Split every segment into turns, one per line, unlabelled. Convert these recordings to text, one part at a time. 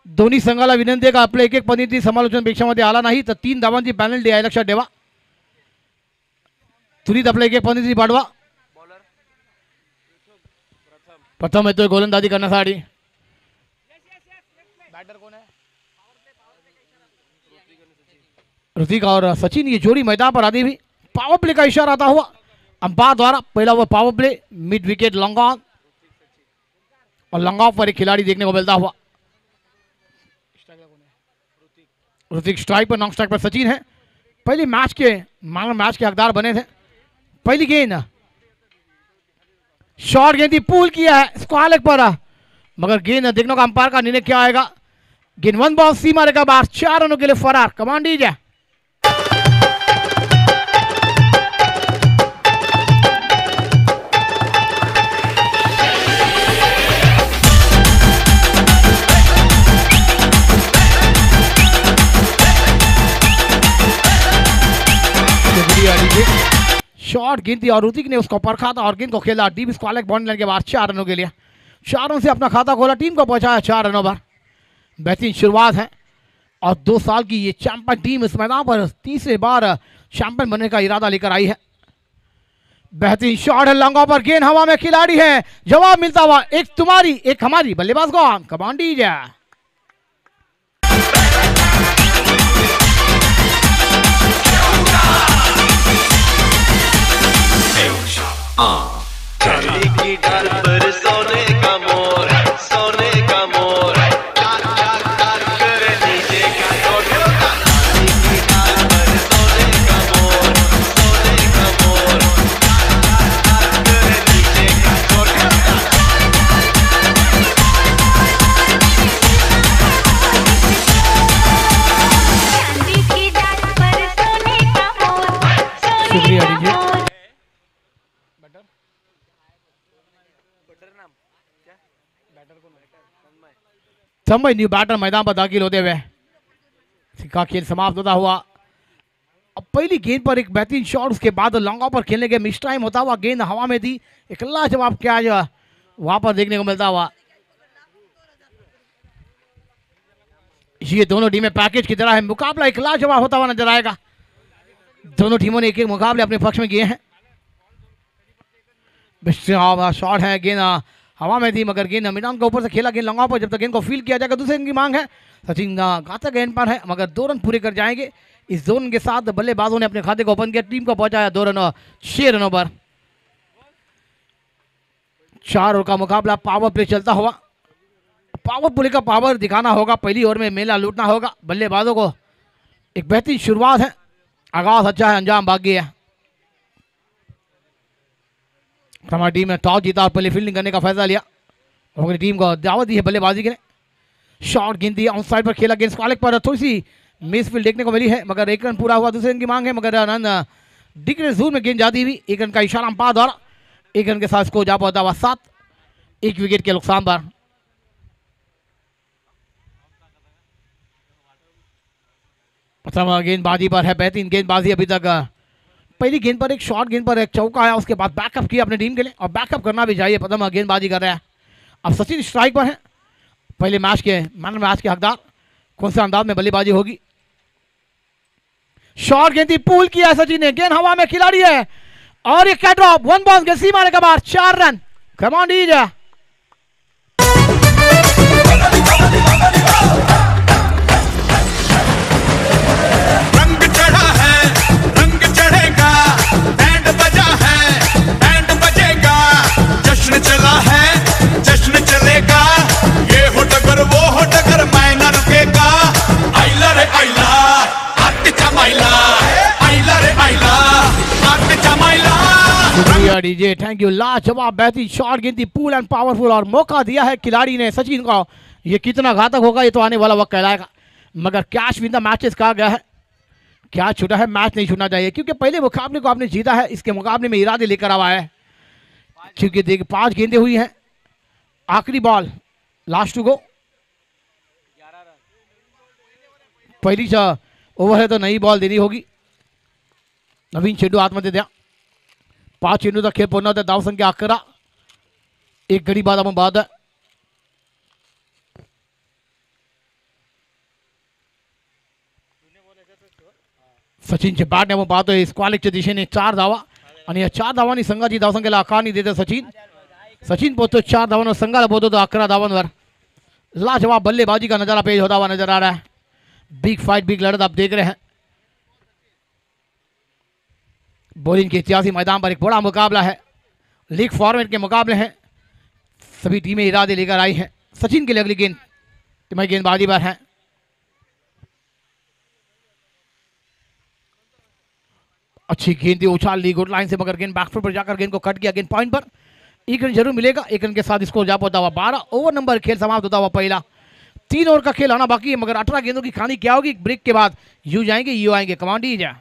दोन्ही संघाला विनंती आहे का आपलं एक एक पद्धती समालोचन पेक्षामध्ये आला नाही तर 3 धावांची पॅनल्टी आहे, लक्षात ठेवा. त्वरित आपलं एक एक पद्धती पाठवा. प्रथम येतोय गोलंदाजी करण्यासाठी. बैटर कौन है? ऋतिक और सचिन, ये जोड़ी मैदान पर आती हुई. पावर प्ले का इशारा आता हुआ अंपायर द्वारा. पहला हुआ power play, mid wicket long on, और लॉन्ग ऑफ पर एक खिलाड़ी देखने को मिलता हुआ. ऋतिक स्ट्राइक पर, नॉन स्ट्राइक पर सचिन है. पहली मैच के हकदार बने थे. पहली गेंद शॉर्ट गेंद पूल किया है स्क्वायर लेग पर, मगर गेंद देखने का अंपायर का निर्णय क्या आएगा. गेंद 1 बॉल सीमा रेखा बाहर, 4 रनों के लिए फरार. कमांड दीजिए. शॉर्ट गेंद थी और ऋतिक ने उसको परखा था और गेंद को खेला डीप स्क्वायर लेग बॉन्ड लाइन के बाद 4 रनों के लिए. 4 रन से अपना खाता खोला, टीम को पहुंचाया 4 रनों पर. बेहतरीन शुरुआत है और 2 साल की ये चैंपियन टीम इस मैदान पर तीसरे बार चैंपियन बनने का इरादा लेकर आई है. बेहतरीन शॉट है, लंगा पर गेंद हवा में, खिलाड़ी है, जवाब मिलता हुआ. एक तुम्हारी एक हमारी, बल्लेबाज कौन? कमांड दीजिए.
चांदी की डाल पर सोने का मोर, सोने का मोर, कर नीचे का छोटा. चांदी की डाल पर सोने का मोर, सोने का मोर, कर नीचे का छोटा.
चांदी की डाल पर सोने का मोर,
शुक्रिया दीजिए. समय न्यू बैटर मैदान पर दाखिल होते हुए का खेल समाप्त होता हुआ. अब पहली गेंद पर एक बेहतरीन शॉट, उसके बाद लॉन्ग ऑफ पर खेलने के मिस टाइम होता हुआ, गेंद हवा में थी. एक लाजवाब क्या वहां पर देखने को मिलता हुआ. ये दोनों टीमें पैकेज की तरह है. मुकाबला एक लाजवाब होता हुआ नजर आएगा. दोनों टीमों ने एक एक मुकाबले अपने पक्ष में किए हैं. शॉट है, गेंद हवा में थी मगर गेंद मैदान के ऊपर से खेला, गेंद लंगा पर. जब तक गेंद को फील किया जाएगा दूसरे रन की मांग है. सचिन घातक गेंद पर है मगर 2 रन पूरे कर जाएंगे. इस 2 रन के साथ बल्लेबाजों ने अपने खाते को ओपन किया, टीम को पहुंचाया 2 रन 6 रनों पर. 4 ओवर का मुकाबला पावर प्ले चलता हुआ. पावर प्ले का पावर दिखाना होगा. पहली ओवर में मेला लूटना होगा. बल्लेबाजों को एक बेहतरीन शुरुआत है, आगाज अच्छा है, अंजाम बाकी है. हमारी टीम ने टॉस जीता और पहले फील्डिंग करने का फैसला लिया. अपनी टीम को दावत दी है बल्लेबाजी के लिए. शॉट गेंद दी, ऑन साइड पर खेला, गेंद स्क्वायर लेग पर थोड़ी सी मिस फील्ड देखने को मिली है मगर 1 रन पूरा हुआ. दूसरे रन की मांग है मगर रन डिक्लेयर जोन में गेंद जाती हुई. 1 रन का इशारा अंपायर द्वारा. 1 रन के साथ स्कोर जा पहुंचा हुआ 7, 1 विकेट के नुकसान पर. प्रथम गेंदबाजी पर है, बेहतरीन गेंदबाजी अभी तक. पहली गेंद पर एक शॉर्ट गेंद पर एक चौका आया, उसके बाद बैकअप किया अपनी टीम के लिए और बैकअप करना भी चाहिए. प्रथम गेंदबाजी कर रहा है. अब सचिन स्ट्राइक पर है. पहले मैच के हकदार. कौन से अंदाज में बल्लेबाजी होगी. शॉर्ट गेंद पुल किया है सचिन ने, गेंद हवा में, खिलाड़ी है और एक कैट ड्रॉप. 1 बॉल के सीमा के बाद 4 रन. कमांड दीजिए.
चला है, जश्न चलेगा, ये हो टगर वो हो टगर, मैं न रुकेगा. आइला रे आइला, हाथ चमाइला, आइला रे आइला, हाथ चमाइला.
शुक्रिया डीजे, थैंक यू. लाजवाब बेहतरीन शॉट गेंद थी, पूल एंड पावरफुल और मौका दिया है खिलाड़ी ने सचिन को. ये कितना घातक होगा ये तो आने वाला वक्त कहलाएगा. मगर कैच विन द मैचेस कहा गया है, क्या छूटा है, मैच नहीं छूटना चाहिए क्योंकि पहले मुकाबले को आपने जीता है. इसके मुकाबले में इरादे लेकर आवा है क्योंकि देखिए 5 गेंदें हुई हैं. आखिरी बॉल, लास्ट टू गो. पहली ओवर है तो नई बॉल देनी होगी. नवीन चेंडू आतमध्ये द्या. 5 चेंडूचा खेळ पूर्ण होता. धाव संख्या 11. 1 गडी बाद आपण बाद. सचिनचे बॅट नेमून पाहतोय स्क्वॅलिकच्या दिशेने 4 धावा आणि या 4 धावांनी संघाची धावसंख्येला आकारणी देते सचिन पोहोचतो 4 धावांवर, संघाला पोहोचतो 11 धावांवर। लाजवाब बल्लेबाजी का नजारा पेश होता हुआ नजर आ रहा है। बिग फाइट, बिग लड़त आप देख रहे हैं। बॉलिंग के इतिहासी मैदान पर एक बड़ा मुकाबला है, लीग फॉर्मेट के मुकाबले हैं, सभी टीमें इरादे लेकर आई हैं। सचिन के लिए अगली गेंद टीमें गेंदबाजी पर हैं। अच्छी गेंद थी, उछाल ली गुड लाइन से, मगर गेंद बैकफुट पर जाकर गेंद को कट किया। गेंद पॉइंट पर, एक रन जरूर मिलेगा। एक रन के साथ स्कोर जा पहुंचा हुआ 12 ओवर नंबर खेल समाप्त होता हुआ पहला। 3 ओवर का खेल आना बाकी है, मगर 18 गेंदों की कहानी क्या होगी? ब्रेक के बाद यू जाएंगे यू आएंगे। कमांड दीजिए।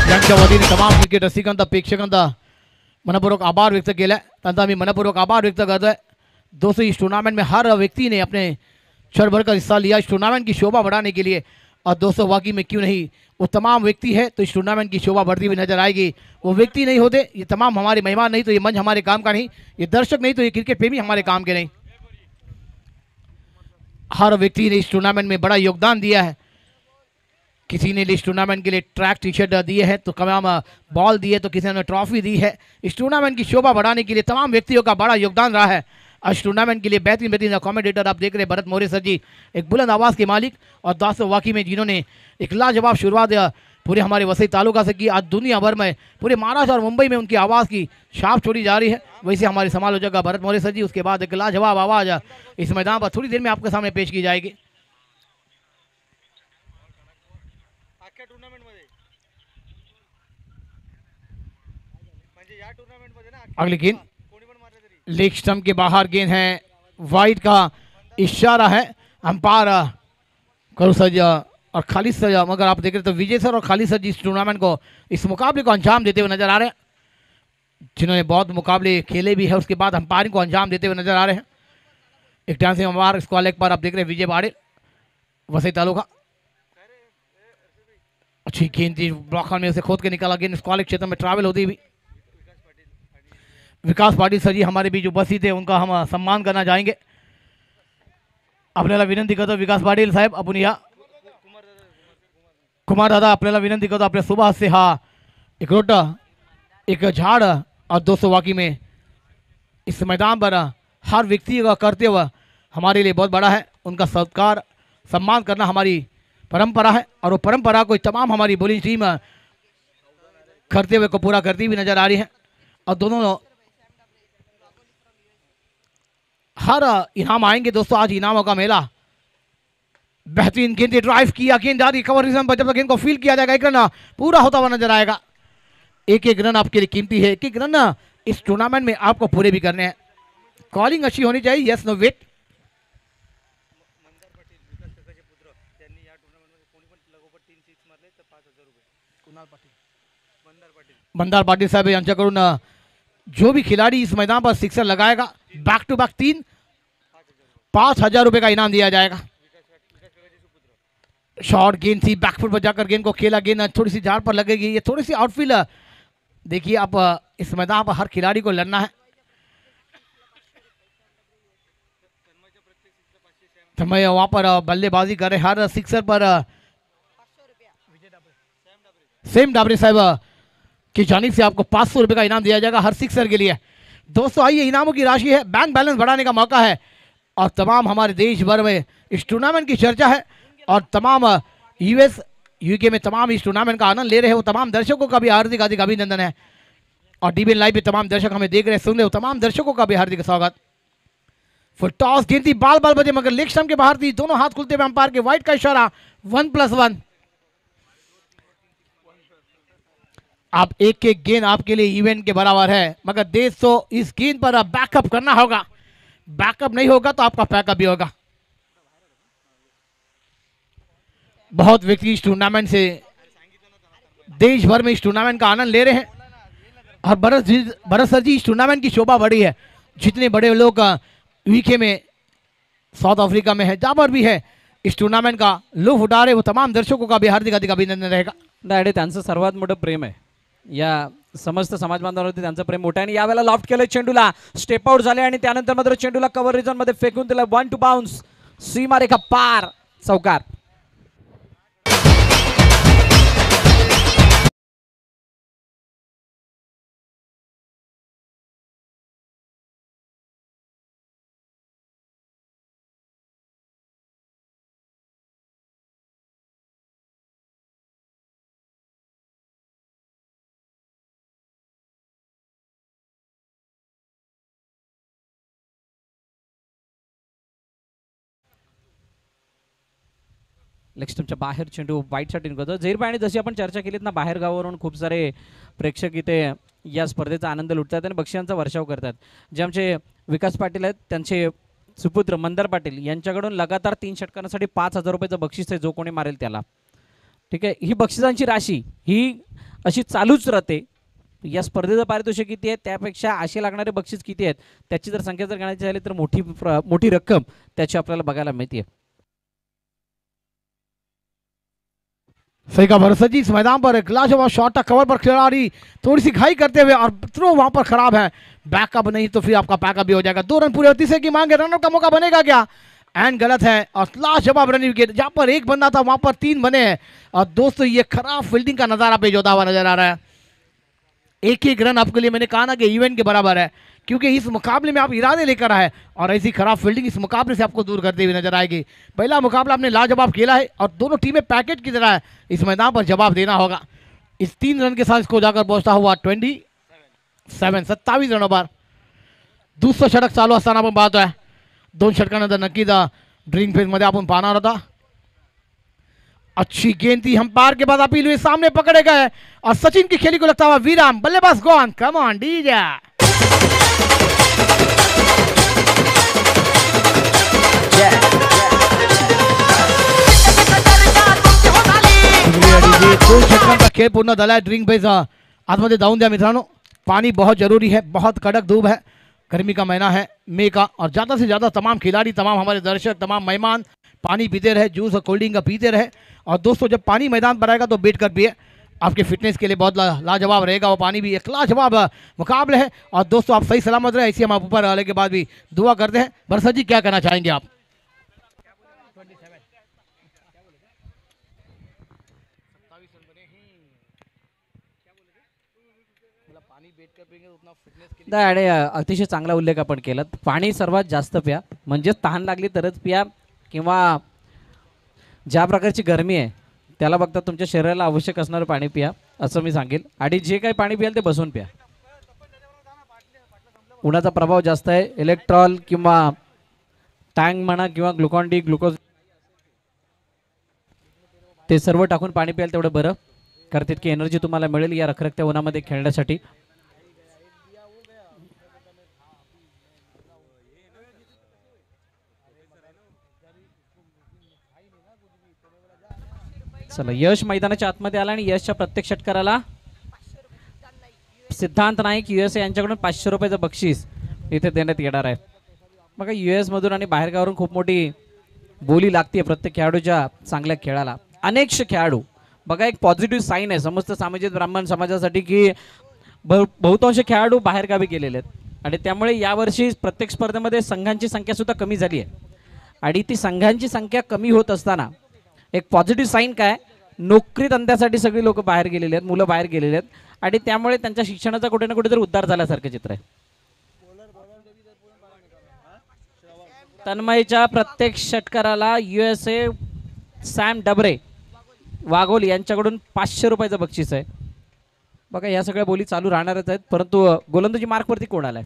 यांच्या वतीने तमाम क्रिकेट रसिकांचा प्रेक्षकांचा मनपूर्वक आभार व्यक्त केला आहे, त्यांचा मी मनपूर्वक आभार व्यक्त करतो आहे। दोस्तों, इस टूर्नामेंट में हर व्यक्ति ने अपने चढ़ बढ़ कर हिस्सा लिया इस टूर्नामेंट की शोभा बढ़ाने के लिए। और दोस्तों, वाकई में क्यों नहीं, वो तमाम व्यक्ति है तो इस टूर्नामेंट की शोभा बढ़ती हुई नजर आएगी। वो व्यक्ति नहीं होते, ये तमाम हमारे मेहमान नहीं तो ये मंच हमारे काम का नहीं, ये दर्शक नहीं तो ये क्रिकेट प्रेमी हमारे काम के नहीं। हर व्यक्ति ने इस टूर्नामेंट में बड़ा योगदान दिया है। किसी ने इस टूर्नामेंट के लिए ट्रैक टी शर्ट दिए हैं, तो तमाम बॉल दिए, तो किसी ने ट्रॉफी दी है। इस टूर्नामेंट की शोभा बढ़ाने के लिए तमाम व्यक्तियों का बड़ा योगदान रहा है। इस टूर्नामेंट के लिए बेहतरीन कमेंटेटर आप देख रहे हैं भरत मौर्य सर जी, एक बुलंद आवाज़ के मालिक, और दोस्तों वाकई में जिन्होंने एक लाजवाब शुरुआत पूरे हमारे वसई तालुका से की। आज दुनिया भर में, पूरे महाराष्ट्र और मुंबई में उनकी आवाज़ की छाप छोड़ी जा रही है। वैसे हमारे समालोचक भरत मौर्य सर जी, उसके बाद एक लाजवाब आवाज़ इस मैदान पर थोड़ी देर में आपके सामने पेश की जाएगी। अगली गेंद लेग स्टंप के बाहर गेंद है, वाइड का इशारा है। अंपायर करो सर और खालिद सर, मगर आप देख रहे तो विजय सर और खालिद सर जी इस टूर्नामेंट को, इस मुकाबले को अंजाम देते हुए नजर आ रहे हैं, जिन्होंने बहुत मुकाबले खेले भी है। उसके बाद अंपायरिंग को अंजाम देते हुए नजर आ रहे हैं। एक डांसिंग अंपायर स्क्वायर लेग पर आप देख रहे हैं विजय बाड़े, वसई तालुका। अच्छी गेंद थी, ब्लॉक में उसे खोद के निकाला। गेंद स्क्वायर लेग क्षेत्र में ट्रैवल होती हुई। विकास पाटिल सर जी हमारे बीच उपस्थित थे, उनका हम सम्मान करना चाहेंगे। आपल्याला विनंती करतो विकास पाटील साहेब, आपण या कुमार दादा, आपल्याला विनंती करतो आपल्या सुबह से हा एक रोटा एक झाड़। और दोस्तों, वाकई में इस मैदान पर हर व्यक्ति का कर्तव्य हमारे लिए बहुत बड़ा है। उनका सत्कार सम्मान करना हमारी परंपरा है, और वो परंपरा को तमाम हमारी बॉलिंग टीम कर्तव्य को पूरा करती हुई नजर आ रही है। और दोनों हर इनाम आएंगे दोस्तों, आज इनामों का मेला। बेहतरीन गेंद ड्राइव किया, गेंद आ रही कवर रीजन पर, जब तक गेंद को फील किया जाएगा एक रन पूरा होता हुआ नजर आएगा। एक एक रन आपके लिए कीमती है, एक एक रन इस टूर्नामेंट में आपको पूरे भी करने हैं। कॉलिंग अच्छी होनी चाहिए, yes no wait. Mandar Patil साहेब यांच्याकडून जो भी खिलाड़ी इस मैदान पर सिक्सर लगाएगा, बैक टू बैक 3 5,000 रुपए का इनाम दिया जाएगा। शॉर्ट गेंद थी, बैकफुट पर जाकर गेंद को खेला, गेंद थोड़ी सी झाड़ पर लगेगी। ये थोड़ी सी आउटफील्ड देखिए, आप इस मैदान पर हर खिलाड़ी को लड़ना है। तो मैं वहां पर बल्लेबाजी कर रहे, हर सिक्सर पर सेम डाबरे साहब की जानिब से आपको 500 रुपए का इनाम दिया जाएगा हर सिक्सर के लिए। दोस्तों आइए, इनामों की राशि है, बैंक बैलेंस बढ़ाने का मौका है, और तमाम हमारे देश भर में इस टूर्नामेंट की चर्चा है, और तमाम यूएस यूके में तमाम इस टूर्नामेंट का आनंद ले रहे हैं। वो तमाम दर्शकों का भी हार्दिक हार्दिक अभिनंदन है, और डीबीएन लाइव पे तमाम दर्शक हमें देख रहे हैं, सुन रहे हो, तमाम दर्शकों का भी हार्दिक स्वागत। फुल टॉस गेंद थी, बाल बजे, मगर लेग स्टंप के बाहर थी। दोनों हाथ खुलते हुए अंपायर के वाइड का इशारा, 1+1। आप एक एक गेंद आपके लिए इवेंट के बराबर है, मगर देश तो इस गेंद पर बैकअप करना होगा। बैकअप नहीं होगा तो आपका पैकअप भी होगा। बहुत व्यक्ति इस टूर्नामेंट से देश भर में इस टूर्नामेंट का आनंद ले रहे हैं, और भरत सर जी इस टूर्नामेंट की शोभा बढ़ी है। जितने बड़े लोग यूके में, साउथ अफ्रीका में है, जहां पर भी है, इस टूर्नामेंट का लुत्फ उठा रहे, वो तमाम दर्शकों का भी हार्दिक हार्दिक अभिनंदन रहेगा।
आणि त्यांचं सर्वात मोठं प्रेम आहे या समस्त समाज बांधवांवरती, त्यांचं प्रेम मोठं आहे. आणि यावेळेला लॉफ्ट केलं चेंडूला, स्टेप आउट झाले आणि त्यानंतर मात्र चेंडूला कव्हर रिझन मध्ये फेकून दिला. 1 टू बाउन्स, सीमारेखा पार, चौकार. लेग स्टंपच्या बाहेर चेंडू वाईट साठी निघतो. झहीरभाई, आणि जशी आपण चर्चा केलीत ना, बाहेर गावावरून खूप सारे प्रेक्षक इथे या स्पर्धेचा आनंद लुटतात आणि बक्षिसांचा वर्षाव करतात. जे आमचे विकास पाटील आहेत, त्यांचे सुपुत्र मंदार पाटील यांच्याकडून लगातार 3 षटकांसाठी 5,000 रुपयाचं बक्षीस आहे, जो कोणी मारेल त्याला. ठीक आहे, ही बक्षिसांची राशी ही अशी चालूच राहते. या स्पर्धेचं पारितोषिक किती आहे, त्यापेक्षा असे लागणारे बक्षीस किती आहेत, त्याची जर संख्या जर गणायची झाली तर मोठी रक्कम त्याची आपल्याला बघायला मिळते.
सही का भरोसा जी, इस मैदान पर एक लाजवाब शॉट, कवर पर खिलाड़ी थोड़ी सी घाई करते हुए और थ्रो वहां पर खराब है. बैकअप नहीं तो फिर आपका पैकअप भी हो जाएगा. 2 रन पूरे और तीसरे की मांग है, रनआउट का मौका बनेगा क्या? एंड गलत है. और लाजवाब रन विकेट, जहां पर 1 बनना था वहां पर 3 बने हैं. और दोस्तों ये खराब फील्डिंग का नजारा पेश होता हुआ नजर आ रहा है. एक रन आपके लिए मैंने कहा ना कि इवेंट के बराबर है, क्योंकि इस मुकाबले में आप इरादे लेकर आए और ऐसी खराब फील्डिंग इस मुकाबले से आपको दूर करते हुए नजर आएगी. पहला मुकाबला आपने लाजवाब खेला है और दोनों टीमें पैकेज की तरह है. इस मैदान पर जवाब देना होगा. इस 3 रन के साथ इसको जाकर पहुंचता हुआ 27 रनों पर दुसरं षटक चालू असताना आपण पाहतोय. 2 षटकानंतर नक्कीच ड्रिंक फेज मध्ये आपण पाहणार होता. अच्छी गेंद थी, अंपायर के बाद अपील हुई, सामने पकड़े गए और सचिन की खेली को लगता हुआ विराम. बल्लेबाज गॉन, कम ऑन डीजे. खेळ पूर्ण झालाय. ड्रिंक फेज आतमध्ये जाऊन द्या मित्रांनो. पानी बहुत जरूरी है, बहुत कड़क धूप है, गर्मी का महीना है मई का, और ज़्यादा से ज़्यादा तमाम खिलाड़ी, तमाम हमारे दर्शक, तमाम मेहमान पानी पीते रहे, जूस और कोल्ड ड्रिंक का पीते रहे. और दोस्तों जब पानी मैदान पर आएगा तो बैठ कर पिए, आपके फिटनेस के लिए बहुत लाजवाब रहेगा. वो पानी भी एक लाजवाब मुकाबले है. और दोस्तों आप सही सलामत रहे, ऐसी हम आप ऊपर आने के बाद भी दुआ करते हैं. बरसा जी क्या कहना चाहेंगे आप?
आणि अतिशय चांगला उल्लेख आपण केला. पाणी सर्वात जास्त प्या, म्हणजे तहान लागली तरच प्या, किंवा ज्या प्रकारची गरमी आहे त्याला बघता तुमच्या शरीराला आवश्यक असणारं पाणी प्या, असं मी सांगेल. आणि जे काही पाणी प्याल ते बसून प्या. उन्हाचा प्रभाव जास्त आहे. इलेक्ट्रॉल किंवा टँक म्हणा किंवा ग्लुकॉन डी, ग्लुकोज, ते सर्व टाकून पाणी प्याल तेवढं बरं, कारण तितकी एनर्जी तुम्हाला मिळेल या रखरखत्या उन्हामध्ये खेळण्यासाठी. चला, यश मैदानाच्या आतमध्ये आला आणि यशच्या प्रत्येक षटकाराला सिद्धांत नाईक USA यांच्याकडून 500 रुपयाचं बक्षीस इथे देण्यात येणार आहे. बघा, US मधून आणि बाहेरगावावरून खूप मोठी बोली लागते प्रत्येक खेळाडूच्या चांगल्या खेळाला. अनेकशे खेळाडू, बघा एक पॉझिटिव्ह साईन आहे समस्त सामाजिक ब्राह्मण समाजासाठी की बहुतांश खेळाडू बाहेरगावी गेलेले आहेत. आणि त्यामुळे यावर्षी प्रत्येक स्पर्धेमध्ये संघांची संख्या सुद्धा कमी झाली आहे. आणि ती संघांची संख्या कमी होत असताना एक पॉझिटिव्ह साईन काय, नोकरी धंद्यासाठी सगळी लोक बाहेर गेलेले आहेत, मुलं बाहेर गेलेले आहेत. आणि त्यामुळे त्यांच्या शिक्षणाचा कुठे ना कुठेतरी उद्धार झाल्यासारखं चित्र आहे. तन्मयच्या प्रत्येक षटकाराला USA सॅम डबरे वाघोली यांच्याकडून 500 रुपयाचं बक्षीस आहे. बघा, या सगळ्या बोली चालू राहणारच आहेत, परंतु गोलंदाजी मार्कवरती कोण आलाय?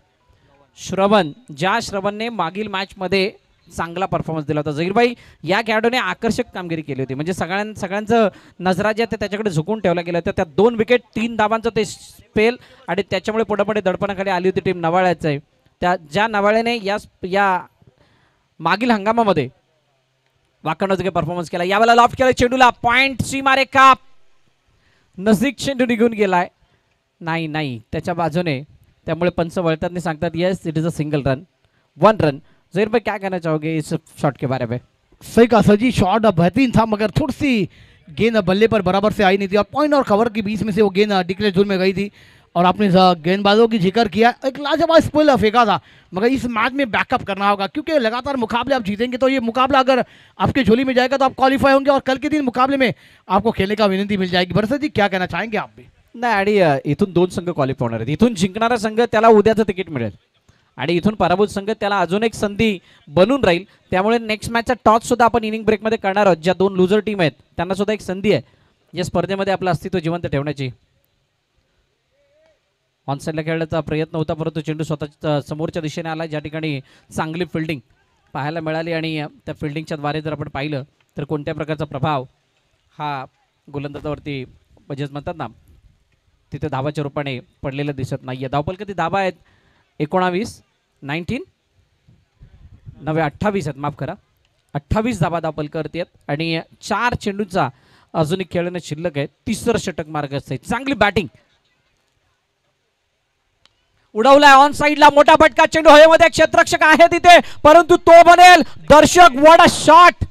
श्रवण. ज्या श्रवणने मागील मॅचमध्ये चांगला परफॉर्मन्स दिला होता. झहीरभाई, या खेळाडूने आकर्षक कामगिरी केली होती, म्हणजे सगळ्यांचं नजरा ज्या त्याच्याकडे झुकून ठेवल्या गेल्या होत्या. त्या 2 विकेट 3 धावांचं ते स्पेल, आणि त्याच्यामुळे पुढे दडपणाखाली आली होती टीम नवाळ्याचं आहे. त्या ज्या नवाळ्याने या मागील हंगामामध्ये वाकणोजगे परफॉर्मन्स केला. यावेळेला लॉफ्ट केला चेंडूला, पॉइंट सीमारेखा नजीक चेंडू निघून गेलाय. नाही त्याच्या बाजूने, त्यामुळे पंच वळताना सांगतात yes it is a single run, 1 run. Zaheer भाई क्या कहना चाहोगे इस शॉट के बारे में?
सही का सर जी, शॉट बेहतरीन था, मगर थोड़ी सी गेंद बल्ले पर बराबर से आई नहीं थी और पॉइंट और कवर के बीच में से वो गेंद डिक्लेयर जोन में गई थी और आपने गेंदबाजों की जिक्र किया, एक लाजवाब स्पिल फेंका था, मगर इस मैच में बैकअप करना होगा क्योंकि लगातार मुकाबले आप जीतेंगे तो ये मुकाबला अगर आपके झोली में जाएगा तो आप क्वालिफाई होंगे और कल के दिन मुकाबले में आपको खेलने का विनंती मिल जाएगी। बरसात जी क्या कहना चाहेंगे आप भी?
नाही, आणि इथून 2 संघ क्वालिफाय होणार आहेत. इथून जिंकणारा संघ त्याला उद्याचं तिकीट मिळेल आणि इथून पराभूत संघ त्याला अजून एक संधी बनून राहील. त्यामुळे नेक्स्ट मॅचचा टॉस सुद्धा आपण इनिंग ब्रेकमध्ये करणार आहोत. ज्या 2 लुझर टीम आहेत त्यांना सुद्धा एक संधी आहे या स्पर्धेमध्ये आपलं अस्तित्व जिवंत ठेवण्याची. ऑनसाईडला खेळण्याचा प्रयत्न होता परंतु चेंडू स्वतः समोरच्या दिशेने आला, ज्या ठिकाणी चांगली फिल्डिंग पाहायला मिळाली आणि त्या फिल्डिंगच्या द्वारे जर आपण पाहिलं तर कोणत्या प्रकारचा प्रभाव हा गोलंदाजावरती म्हणजेच म्हणतात ना तिथे धावाच्या रूपाने पडलेलं दिसत नाहीये. धावपल किती धावा आहेत? 19 28 आहेत, माफ करा, 28 धावा धावपलकरती आहेत आणि 4 चेंडूचा अजूनही खेळणं शिल्लक आहे. तिसरं षटक मार्ग असते. चांगली बॅटिंग उडवलाय ऑन साइडला, मोठा फटका, चेंडू हवेमध्ये, क्षेत्ररक्षक आहे तिथे परंतु तो बनेल. दर्शक व्हाट अ शॉट,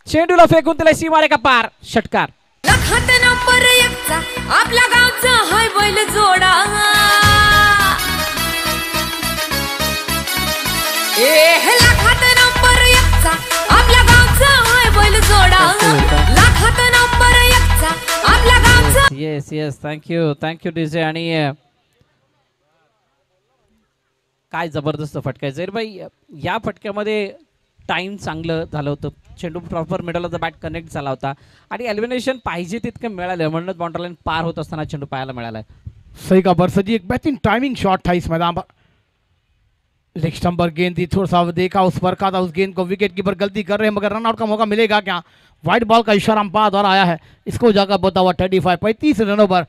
चेंडूला फेकून दिलाय सीमारेखा पार. षटकार.
लखात नंबर 1चा आपल्या गावचा हाय बैल जोडा, लखात नंबर 1चा आपल्या गावचा हाय बैल जोडा, लखात नंबर 1चा आपल्या गावचा.
Yes yes, thank you DJ. आणि काय जबरदस्त फटका आहे जैरबाई. या फटक्यामध्ये टाइम चांगलं झालं होतं, चेंडू प्रॉपर मिडलला बॅट कनेक्ट झाला होता आणि एलिमिनेशन पाहिजे तितकं मिळालं म्हणून बाउंड्री लाइन पार होत असताना चेंडू पाहायला मिळाला.
सही का बरसा जी, एक बेहतरीन टाइमिंग शॉट था इस मैदान पर. लेग स्टंप पर गेंद थी, थोड़ा सा देखा उस पर का था, उस गेंद को विकेट कीपर गलती कर रहे हैं मगर रनआउट का मौका मिलेगा क्या? व्हाइट बॉल का इशारा अंपायर द्वारा आया है, इसको जाकर बोता हुआ 35 रनों पर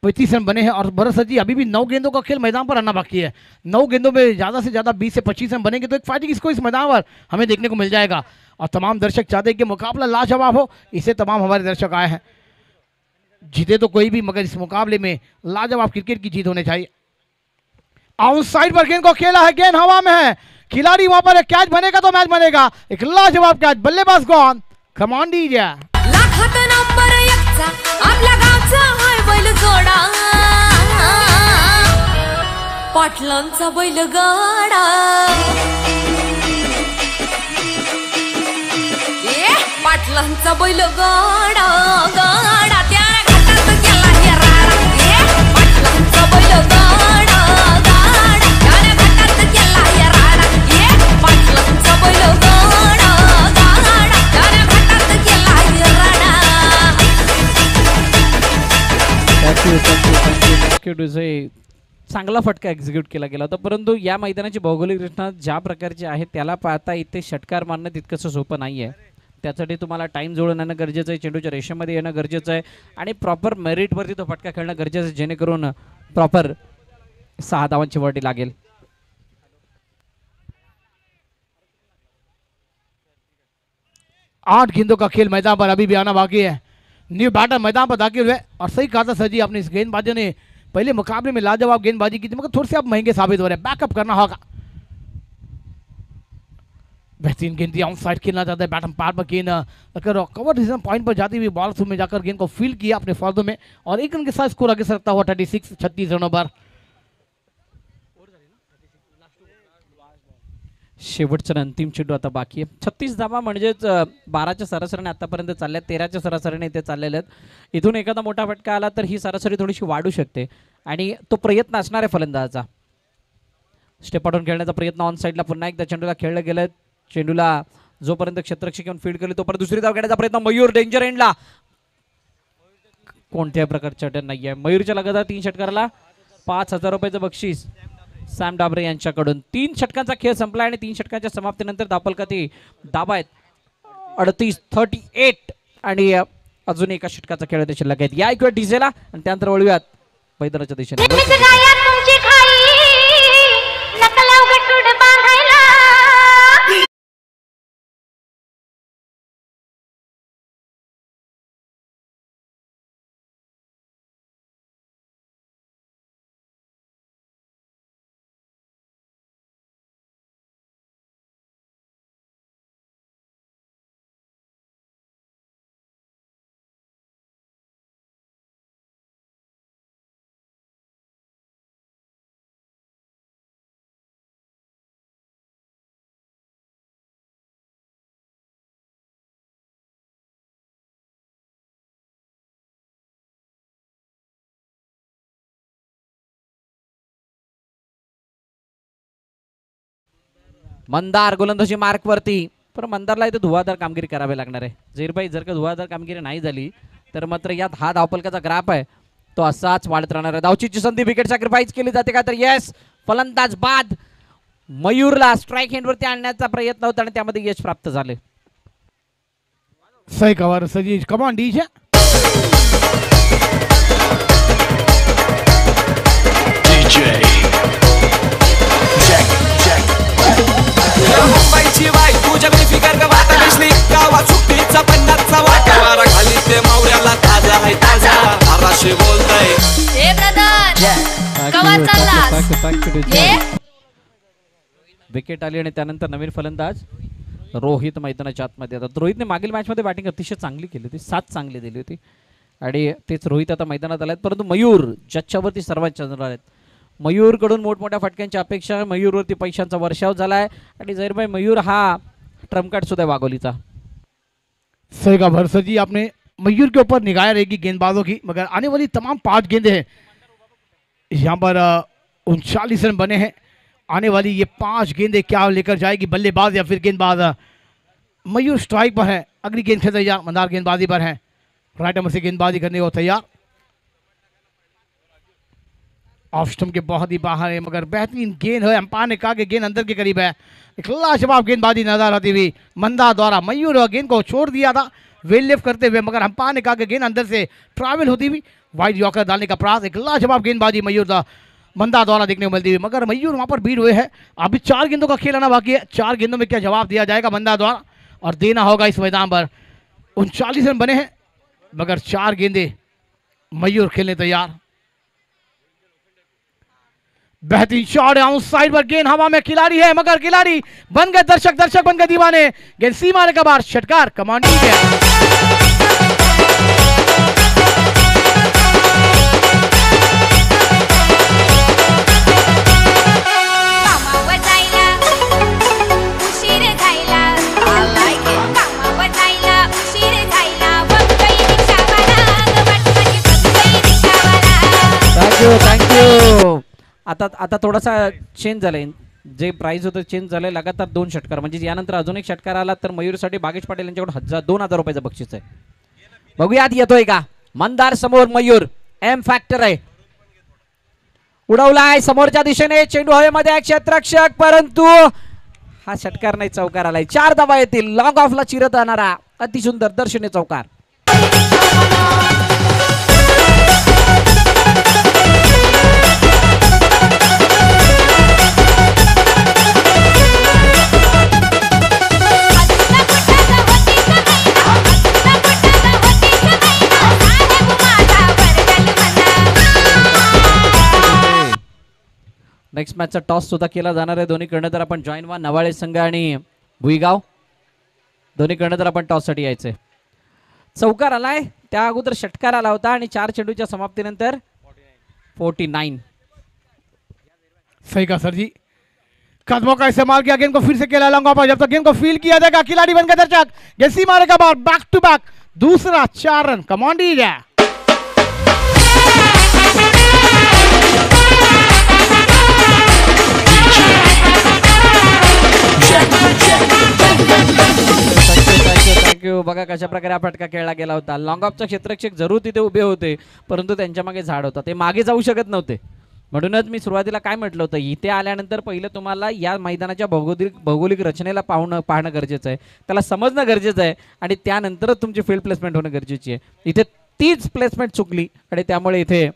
35 रन बने हैं. और भरत जी अभी भी 9 गेंदों का खेल मैदान पर आना बाकी है. 9 गेंदों में ज़्यादा से ज़्यादा 20 से 25 रन बनेंगे तो एक फाइटिंग इसको इस मैदान पर हमें देखने को मिल जाएगा. और तमाम दर्शक चाहते हैं कि मुकाबला लाजवाब हो, इसे तमाम हमारे दर्शक आए हैं. जीते तो कोई भी मगर इस मुकाबले में लाजवाब क्रिकेट की जीत होनी चाहिए. आउट साइड पर गेंद को खेला है, गेंद हवा में है, खिलाड़ी वहां पर कैच बनेगा तो मैच बनेगा. एक लाजवाब कैच, बल्लेबाज कौन? कमान डीजे.
लखात नंबर 1चा आपल्या गावचा हाय बैल जोडा, पाटलांचा बैल गाडा, पाटलांचा बैल गाडा गाडा, त्या घाटात गेला हे राडा, पाटलांचा बैल गाडा गाडा, त्या घाटात गेला हे राडा, पाटलांचा बैल गाडा गाडा, त्या घाटात गेला हे राडा.
Thank you DJ. चांगला फटका एक्झिक्यूट केला गेला होता परंतु या मैदानाची भौगोलिक रचना ज्या प्रकारची आहे त्याला पाहता इथे षटकार मारणं तितकंसं सोपं नाही आहे. त्यासाठी तुम्हाला टाइम जोडून येणं गरजेचं आहे, चेंडूच्या रेषेमध्ये येणं गरजेचं आहे आणि प्रॉपर मेरिटवरती तो फटका खेळणं गरजेचं आहे जेणेकरून प्रॉपर 6 धावांची वर्दी लागेल.
आठ गेंदों का खेल मैदान पर अभी भी आना बाकी है. न्यू बैटर मैदान पर दाखिल हुए और सही कहा था सर जी आपने, इस गेंदबाजों ने पहले मुकाबले में लाजवाब गेंदबाजी की थी मगर थोड़े से अब महंगे साबित हो रहे हैं. बैकअप करना होगा. बेहतरीन गेंद ऑन साइड खेलना चाहता है, बैट अंपायर पर गेंद अगर कवर डिसीजन पॉइंट पर जाती हुई बॉल में जाकर गेंद को फील्ड किया अपने फॉर्दों में और 1 रन के साथ स्कोर आगे सरकता हुआ 36 रनों पर.
शेवटचा अंतिम चेंडू आता बाकी आहे. 36 धावा म्हणजेच 12च्या सरासरीने आतापर्यंत चालल्या, 13च्या सरासरीने इथे चाललेल्या आहेत. इथून एखादा मोठा फटका आला तर ही सरासरी थोडीशी वाढू शकते आणि तो प्रयत्न असणार आहे फलंदाजाचा. स्टेप आउट खेळण्याचा प्रयत्न ऑन साईडला पुन्हा एकदा चेंडूला खेळलं गेलं. चेंडूला जोपर्यंत क्षेत्ररक्षक येऊन फील्ड केली तोपर्यंत दुसरी धाव घेण्याचा प्रयत्न. मयूर डेंजर एंडला, कोणत्याही प्रकारचे अटॅक नाही आहे. मयूरच्या लगातार 3 षटकाराला 5,000 रुपयाचं बक्षीस सॅम डाबरे यांच्याकडून. 3 षटकांचा खेळ संपला आणि 3 षटकांच्या समाप्तीनंतर दापलकाती धाबा आहेत 38 आणि अजून एका षटकाचा खेळ शिल्लक आहेत. या एक वेळ डीजेला आणि त्यानंतर वळूयात मैदानाच्या दिशेने. मंदार गोलंदाजी मार्कवरती, पण मंदारला इथे धुवाधार कामगिरी करावी लागणार आहे. झहीरभाई जर का धुवाधार कामगिरी नाही झाली तर मात्र यात हा धावफलकाचा ग्राफ आहे तो असाच वाढत राहणार आहे. धावचीची संधी, विकेट सॅक्रिफाईस केली जाते का तर येस, फलंदाज बाद. मयूरला स्ट्राईक हँडवरती आणण्याचा प्रयत्न होता आणि त्यामध्ये यश प्राप्त झाले.
सही कवर सजीज, कम ऑन डीजे.
मुंबईची बाई तुझ्या फिकर का वाटा दिसली गावा सुट्टीचा पन्नासचा वाटा मारा खाली ते मावळ्याला ताजा आहे ताजा आराशी बोलताय.
ए ब्रदर कवर चाललास ये.
विकेट आली आणि त्यानंतर नवीन फलंदाज रोहित मैदानाच्या आतमध्ये येतात. रोहितने मागील मॅचमध्ये बॅटिंग अतिशय चांगली केली होती, 7 चांगली दिली होती आणि तेच रोहित आता मैदानात आले आहेत. परंतु मयूर ज्याच्यावरती सर्वात चंद्र आहेत, मयूरकडून मोठमोठ्या फटक्यांची अपेक्षा आहे. मयूरवरती पैशांचा वर्षाव झाला आहे आणि झहीरभाई मयूर हा ट्रम्प कार्ड सुद्धा वाघोलीचा.
सही का भरसा जी, आपने मयूर के ऊपर निगाह रहेगी गेंदबाजों की, मगर आने वाली तमाम 5 गेंदें हैं यहाँ पर 39 रन बने हैं. आने वाली ये 5 गेंदें क्या लेकर जाएगी बल्लेबाज या फिर गेंदबाज. मयूर स्ट्राइक पर है, अगली गेंद खेल तैयार, मंदार गेंदबाजी पर है, राइट नंबर से गेंदबाजी करने को तैयार. ऑफ स्टंप के बहुत ही बाहर है मगर बेहतरीन गेंद है. अंपायर ने कहा कि गेंद अंदर के करीब है. एक लाजवाब गेंदबाजी नजर आती हुई मंदार द्वारा. मयूर गेंद को छोड़ दिया था वेल लेफ्ट करते हुए, मगर अंपायर ने कहा कि गेंद अंदर से ट्रैवल होती हुई वाइड यॉर्कर डालने का प्रयास. एक लाजवाब गेंदबाजी मयूर मंदार द्वारा देखने को मिलती हुई, मगर मयूर वहां पर भीड़ हुए है. अभी 4 गेंदों का खेल आना बाकी है. 4 गेंदों में क्या जवाब दिया जाएगा मंदार द्वारा, और देना होगा इस मैदान पर. 39 रन बने हैं मगर 4 गेंदे मयूर खेलने तैयार. बेहतरीन शॉट है, साइड पर गेंद हवा में, खिलाड़ी है मगर खिलाड़ी बन गए दर्शक, दर्शक बन गए दीवाने. गेंद सीमा के बाहर, षटकार कमांडी है.
कामावर जायला उशीर झायला, कामावर जायला उशीर झायला, बघतोय रिक्षावाला, गवटमध्ये बघतोय रिक्षावाला.
थँक्यू. आता थोडासा चेंज झालाय, जे प्राइस होतं चेंज झालंय. लगातार 2 षटकार, म्हणजे यानंतर अजून एक षटकार आला तर मयूरसाठी बागेश पाटील यांच्याकडून 2,000 रुपयाचं बक्षीस आहे. बघूयात येतोय का. मंदार समोर मयूर, एम फॅक्टर आहे, उडवलाय समोरच्या दिशेने, चेंडू हवेमध्ये क्षेत्ररक्षक, परंतु हा षटकार नाही, चौकार आलाय. 4 धावा येतील. लॉंग ऑफला चिरत राहणारा अतिसुंदर दर्शनीय चौकार. नेक्स्ट मॅचचा टॉस सुद्धा केला जाणार आहे. दोन्ही कर्णधार आपण जॉईन व्हा, नवाळे संघ आणि भुईगाव. दोन्ही कर्णधार आपण टॉससाठी यायचे. चौकार आलाय, त्या अगोदर षटकार आला होता आणि 4 चेंडूच्या समाप्तीनंतर 49.
सही का सर जी, कदमों का इस्तेमाल किया, गेंद को फिर से खेला लॉन्ग ऑफ. जब तक गेंद को फील किया जाएगा, खिलाड़ी बन गए दर्शक, गेंद सीमा के बाहर, बैक टू बैक दूसरा 4 रन कमांडी है.
थँक्यू. बघा कशा प्रकारे हा फटका खेळला गेला होता. लॉंग ऑफचा क्षेत्ररक्षक जरूर तिथे उभे होते, परंतु त्यांच्या मागे झाड होता, ते मागे जाऊ शकत नव्हते. म्हणूनच मी सुरुवातीला काय म्हटलं होतं, इथे आल्यानंतर पहिलं तुम्हाला या मैदानाच्या भौगोलिक रचनेला पाहणं गरजेचं आहे, त्याला समजणं गरजेचं आहे आणि त्यानंतरच तुमची फील्ड प्लेसमेंट होणं गरजेची आहे. इथे तीच प्लेसमेंट चुकली आणि त्यामुळे इथे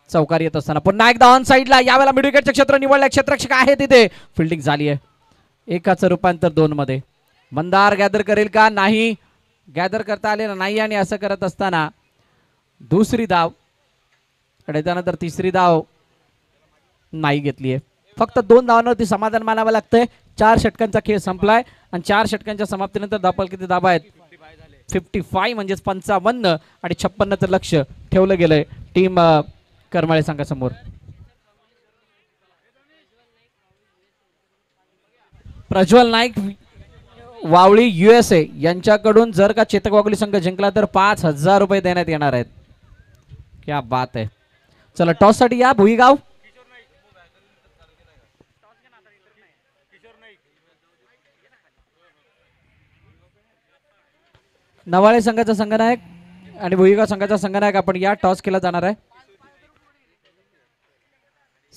चौकार येत असताना पुन्हा एकदा ऑन साईडला, यावेळेला मिड विकेटचे क्षेत्र निवडलं, क्षेत्ररक्षक आहे तिथे, फिल्डिंग झाली आहे. 1चं रूपांतर 2 मध्ये. मंदार गॅदर करेल का, नाही, गॅदर करता आलेला नाही आणि असं करत असताना दुसरी धाव आणि त्यानंतर तिसरी धाव नाही घेतली आहे. फक्त 2 धावांवरती समाधान मानावं लागतंय. 4 षटकांचा खेळ संपलाय आणि 4 षटकांच्या समाप्तीनंतर धावफल किती धाबा आहेत, 55 म्हणजेच 55 आणि 56चं लक्ष ठेवलं गेलंय टीम करमाळे संघासमोर. प्रज्वल नाईक वावळी USA यांच्याकडून जर का चेतक वाघोली संघ जिंकला तर 5,000 रुपये देण्यात येणार आहेत. क्या बात आहे. चला टॉस साठी या भुईगाव. नवाळे संघाचा संघनायक आणि भुईगाव संघाचा संघनायक आपण या टॉस केला जाणार आहे.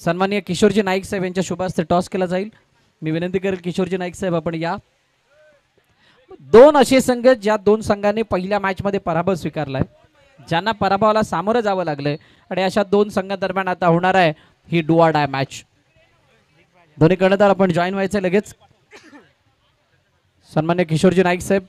सन्माननीय किशोरजी नाईक साहेब यांच्या शुभ हस्ते टॉस केला जाईल. मी विनंती करेल किशोरजी नाईक साहेब आपण या. दोन असे संघ ज्या दोन संघांनी पहिल्या मॅच मध्ये पराभव स्वीकारलाय, ज्यांना पराभवाला सामोरं जावं लागलंय आणि अशा दोन संघांदरम्यान आता होणार आहे ही डू ऑर डाय मॅच. दोन्ही कर्णधार आपण जॉईन व्हायचं लगेच. सन्मान्य किशोरजी नाईक साहेब.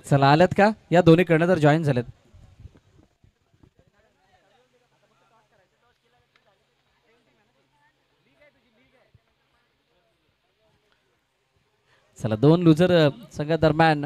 चला आलेत का? या दोन्ही कर्णधार जॉईन झालेत. चला दोन लुझर संघादरम्यान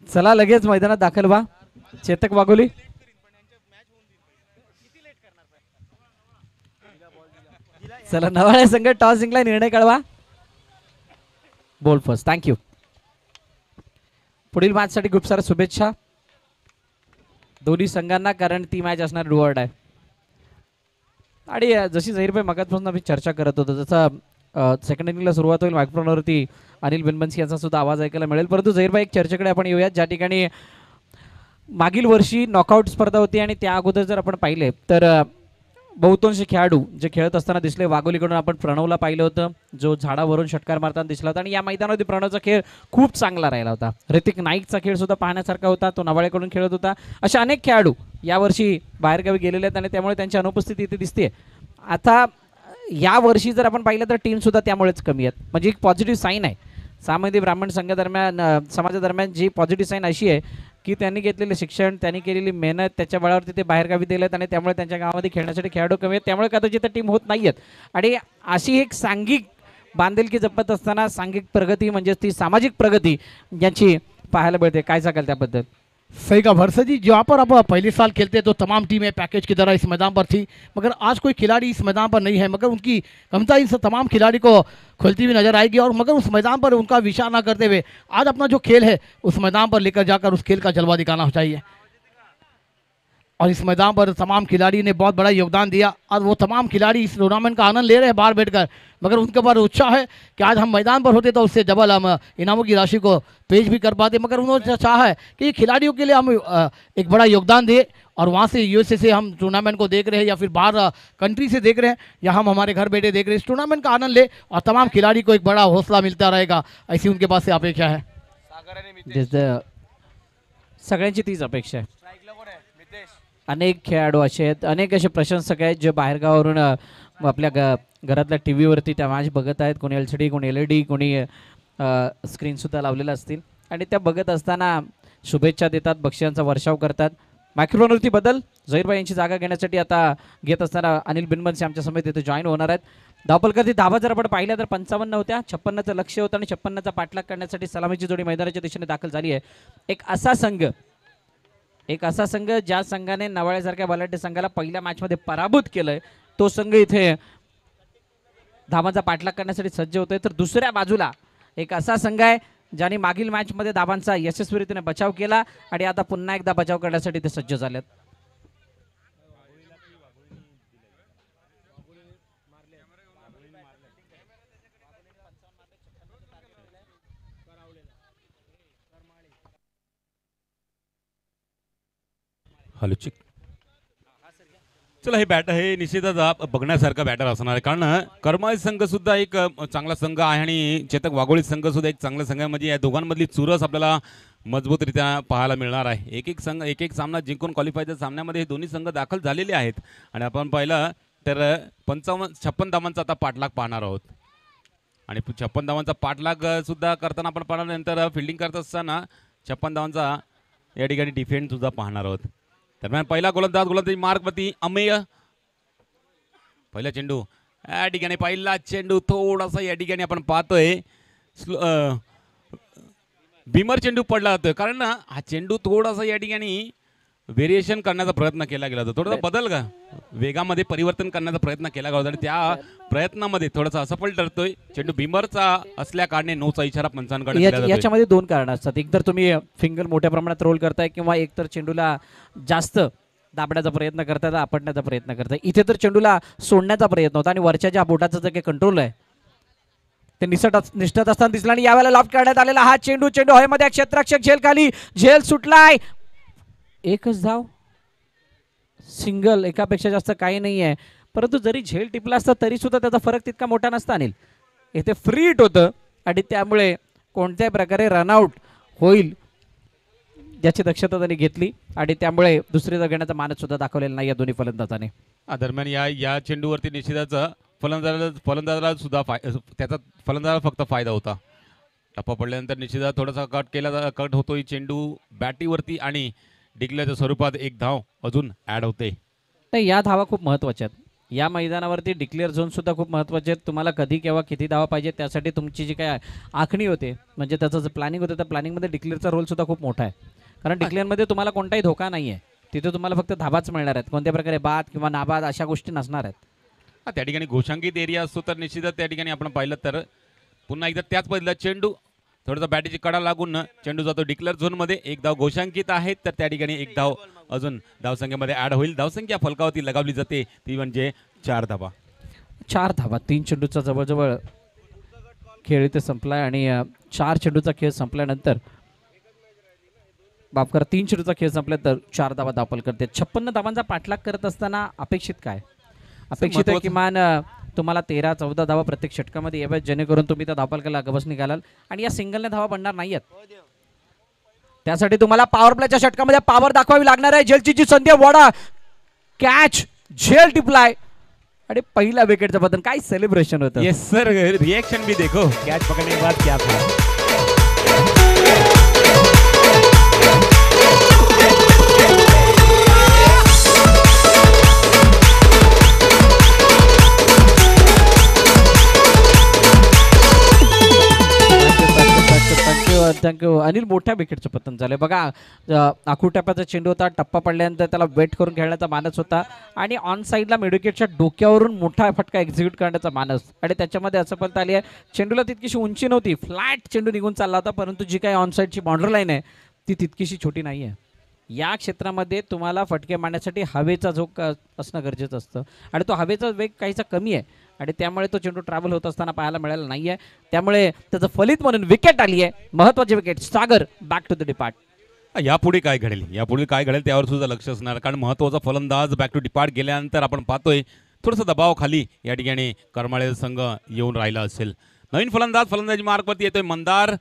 चला लगेच मैदानात दाखल व्हा. चेतक वाघोली. चला नवाळे संघ टॉस जिंकला, निर्णय कळवा. बोल फर्स्ट. थँक्यू. पुढील मॅच साठी खूप साऱ्या शुभेच्छा दोन्ही संघांना, कारण ती मॅच असणार डू ऑर डाय. आणि जशी झहीरभाई मगाचपासून आम्ही चर्चा करत होतो, जसं सेकंड इनिंगला सुरुवात होईल मायक्रोफोनवरती अनिल बिनबन्सी यांचा सुद्धा आवाज ऐकायला मिळेल. परंतु झहीरभाई एक चर्चेकडे आपण येऊयात, ज्या ठिकाणी मागील वर्षी नॉकआउट स्पर्धा होती आणि त्या अगोदर जर आपण पाहिले तर बहुतांश खेळाडू जे खेळत असताना दिसले. वाघोलीकडून आपण प्रणवला पाहिलं होतं, जो झाडावरून षटकार मारताना दिसला होता आणि या मैदानामध्ये प्रणवचा खेळ खूप चांगला राहिला होता. ऋतिक नाईकचा खेळ सुद्धा पाहण्यासारखा होता, तो नवाळेकडून खेळत होता. अशा अनेक खेळाडू यावर्षी बाहेरगावी गेलेले आहेत आणि त्यामुळे त्यांची अनुपस्थिती इथे दिसते. आता या वर्षी जर आपण पाहिलं तर टीम सुद्धा त्यामुळेच कमी आहेत, म्हणजे एक पॉझिटिव्ह साईन आहे. सामाजिक ब्राह्मण संघादरम्यान समाजादरम्यान जी पॉझिटिव्ह साईन अशी आहे की त्यांनी घेतलेले शिक्षण, त्यांनी केलेली मेहनत, त्याच्या बळावरती ते बाहेरगावी दिलेत आणि त्यामुळे त्यांच्या गावामध्ये खेळण्यासाठी खेळाडू कमी आहेत. त्यामुळे कदाचित टीम होत नाही आहेत. आणि अशी एक सांघिक बांधिलकी जपत असताना सांघिक प्रगती म्हणजेच ती सामाजिक प्रगती यांची पाहायला मिळते. काय सांगाल त्याबद्दल?
सही का भरसा जी, जहाँ पर आप पहले साल खेलते तो तमाम टीमें पैकेज की तरह इस मैदान पर थी, मगर आज कोई खिलाड़ी इस मैदान पर नहीं है, मगर उनकी क्षमता इन तमाम खिलाड़ी को खुलती हुई नजर आएगी. और मगर उस मैदान पर उनका विचार ना करते हुए आज अपना जो खेल है उस मैदान पर लेकर जाकर उस खेल का जलवा दिखाना चाहिए. और इस मैदान पर तमाम खिलाड़ी ने बहुत बड़ा योगदान दिया और वो तमाम खिलाड़ी इस टूर्नामेंट का आनंद ले रहे हैं बाहर बैठकर, मगर उनके ऊपर उत्साह है कि आज हम मैदान पर होते तो उससे डबल हम इनामों की राशि को पेश भी कर पाते. मगर उन्होंने चाहा है कि खिलाड़ियों के लिए हम एक बड़ा योगदान दें और वहाँ से यूएसए से हम टूर्नामेंट को देख रहे हैं या फिर बाहर कंट्री से देख रहे हैं या हम हमारे घर बैठे देख रहे हैं, इस टूर्नामेंट का आनंद ले और तमाम खिलाड़ी को एक बड़ा हौसला मिलता रहेगा, ऐसी उनके पास से अपेक्षा है.
सगळ्यांची तीच अपेक्षा आहे. अनेक खेळाडू असे आहेत, अनेक असे प्रशंसक आहेत जे बाहेरगावावरून आपल्या घरातल्या टी व्हीवरती त्या मॅच बघत आहेत. कोणी LCD, कोणी LED, कोणी स्क्रीनसुद्धा लावलेलं असतील आणि त्या बघत असताना शुभेच्छा देतात, बक्षिसांचा वर्षाव करतात. मायक्रोफोनवरती बदल झहीरभाई यांची जागा घेण्यासाठी आता घेत असताना अनिल बिनबन्सी आमच्या समेत इथे जॉईन होणार आहेत. धावपलकरती धावा जर आपण पाहिल्या तर 55 होत्या, 56चं लक्ष्य होतं आणि 56चा पाठलाग करण्यासाठी सलामीची जोडी मैदानाच्या दिशेने दाखल झाली आहे. एक असा संघ ज्या संघाने नवाळ्यासारख्या बलाढ्य संघाला पहिल्या मॅचमध्ये पराभूत केलंय, तो संघ इथे धावांचा पाठलाग करण्यासाठी सज्ज होतोय. तर दुसऱ्या बाजूला एक असा संघ आहे ज्याने मागील मॅचमध्ये धावांचा यशस्वीरित्याने बचाव केला आणि आता पुन्हा एकदा बचाव करण्यासाठी ते सज्ज झालेत.
हॅलो चिक. चला हे बॅटर हे निश्चितच बघण्यासारखं बॅटर असणार आहे, कारण करमाळी संघ सुद्धा एक चांगला संघ आहे आणि चेतक वाघोळी संघ सुद्धा एक चांगला संघ आहे. म्हणजे या दोघांमधली चुरस आपल्याला मजबूतरित्या पाहायला मिळणार आहे. एक एक सामना जिंकून क्वालिफायच्या सामन्यामध्ये हे दोन्ही संघ दाखल झालेले आहेत आणि आपण पाहिलं तर 56 धावांचा आता पाठलाग पाहणार आहोत आणि 56 धावांचा पाठलाग सुद्धा करताना आपण पाहणार, नंतर फिल्डिंग करत असताना 56 धावांचा या ठिकाणी डिफेंड सुद्धा पाहणार आहोत. दरम्यान पहिला गोलंदाजी मार्कवरती अमेय, पहिला चेंडू या ठिकाणी पहिला चेंडू थोडासा या ठिकाणी आपण पाहतोय बिमर चेंडू पडला जातोय, कारण हा चेंडू थोडासा या ठिकाणी व्हेरिएशन करण्याचा प्रयत्न केला गेला होता, थोडासा बदल का वेगामध्ये परिवर्तन करण्याचा प्रयत्न केला गेला होता आणि त्या प्रयत्नामध्ये थोडासा असफल ठरतोय. चेंडू बिमरचा असल्या कारणे नोचा इशारा पंचांकडे दिला जातोय.
याच्यामध्ये दोन कारण असतात, एक तर तुम्ही फिंगर मोठ्या प्रमाणात रोल करताय किंवा एक तर चेंडूला जास्त दाबण्याचा प्रयत्न करताय, आपटण्याचा प्रयत्न करताय. इथे तर चेंडूला सोडण्याचा प्रयत्न होता आणि वरच्या ज्या बोटाचा जे काही कंट्रोल आहे ते निष्ठत असताना दिसला आणि यावेळेला लॉफ्ट करण्यात आलेला हा चेंडू हवेमध्ये क्षेत्ररक्षक झेल खाली, झेल सुटलाय. एकच धाव, सिंगल, एकापेक्षा जास्त काही नाही आहे. परंतु जरी झेल टिपला असता तरी सुद्धा त्याचा फरक तितका मोठा नसता. अनिल इथे फ्री हिट होतं आणि त्यामुळे कोणत्याही प्रकारे रनआउट होईल याची दक्षता त्यांनी घेतली आणि त्यामुळे दुसरी घेण्याचा मानस सुद्धा दाखवलेला नाही या दोन्ही फलंदाजाने.
दरम्यान या चेंडूवरती निश्चितच फलंदाजाला सुद्धा त्याचा फलंदाजाला फक्त फायदा होता. टप्पा पडल्यानंतर निश्चितच थोडासा कट होतोय चेंडू बॅटीवरती आणि डिक्लेअरच्या स्वरूपात एक धाव अजून ऍड होते.
नाही, या धावा खूप महत्त्वाच्या आहेत. या मैदानावरती डिक्लेअर झोन सुद्धा खूप महत्त्वाचे आहेत. तुम्हाला कधी केव्हा किती धावा पाहिजे त्यासाठी तुमची जी काय आखणी होते म्हणजे त्याचं जे प्लॅनिंग होतं त्या प्लॅनिंगमध्ये डिक्लेअरचा रोल सुद्धा खूप मोठा आहे, कारण डिक्लेअरमध्ये तुम्हाला कोणताही धोका नाही आहे. तिथे तुम्हाला फक्त धावाच मिळणार आहेत, कोणत्या प्रकारे बाद किंवा नाबाद अशा गोष्टी नसणार आहेत.
त्या ठिकाणी घोषांकित एरिया असतो तर निश्चितच त्या ठिकाणी आपण पाहिलं तर पुन्हा एकदा त्याच पद्धतीला चेंडू थोडासा बॅटीची कडा लागून चेंडू जातो डिक्लेअर झोनमध्ये. एक धाव घोषांकित आहेत तर त्या ठिकाणी एक धाव अजून धावसंख्येमध्ये ऍड होईल. धावसंख्या फलकावरती लगावली जाते ती म्हणजे 4 धावा.
4 धावा, 3 चेंडूचा जवळजवळ खेळ इथे संपलाय आणि 4 चेंडूचा खेळ संपल्यानंतर 3 चेंडूचा खेळ संपल्यानंतर 4 धावा दाखल करते. 56 धावांचा पाठलाग करत असताना अपेक्षित काय? अपेक्षित आहे किमान तुम्हाला 13-14 धावा प्रत्येक षटकामध्ये याव्यात, जेणेकरून तुम्ही त्या धावफलकाला गवस निघालाल आणि या सिंगलने धावा बनणार नाहीयेत. त्यासाठी तुम्हाला पॉवर प्लेच्या षटकामध्ये पॉवर दाखवावी लागणार आहे. झेलची संधी, वडा कॅच, झेल टिपलाय आणि पहिला विकेटचं पतन. काय सेलिब्रेशन होतं.
येस सर, रिएक्शन भी देखो, कैच पकड़ने के बाद क्या था.
थँक्यू अनिल. मोठ्या विकेटचं पतन झालं बघा. आखूटप्प्याचा चेंडू होता, टप्पा पडल्यानंतर त्याला वेट करून खेळण्याचा मानस होता आणि ऑन साईडला मिडविकेटच्या डोक्यावरून मोठा फटका एक्झिक्यूट करण्याचा मानस आणि त्याच्यामध्ये असं पण आली आहे. चेंडूला तितकीशी उंची नव्हती, फ्लॅट चेंडू निघून चालला होता, परंतु जी काही ऑन साईडची बाउंड्री लाईन आहे ती तितकीशी छोटी नाही आहे. या क्षेत्रामध्ये तुम्हाला फटके मारण्यासाठी हवेचा झोक असणं गरजेचं असतं आणि तो हवेचा वेग काहीसा कमी आहे आणि त्यामुळे तो चेंडू ट्रॅव्हल होत असताना पाहायला मिळाला नाही आहे. त्यामुळे त्याचं फलित म्हणून विकेट आली आहे, महत्त्वाची wicket. Sagar back to the depart.
यापुढे काय घडेल त्यावर सुद्धा लक्ष असणार, कारण महत्त्वाचा फलंदाज बॅक टू डिपार्ट गेल्यानंतर आपण पाहतोय थोडंसं दबाव खाली या ठिकाणी करमाळे संघ येऊन राहिला असेल. नवीन फलंदाजी मार्कवरती येतोय मंदार.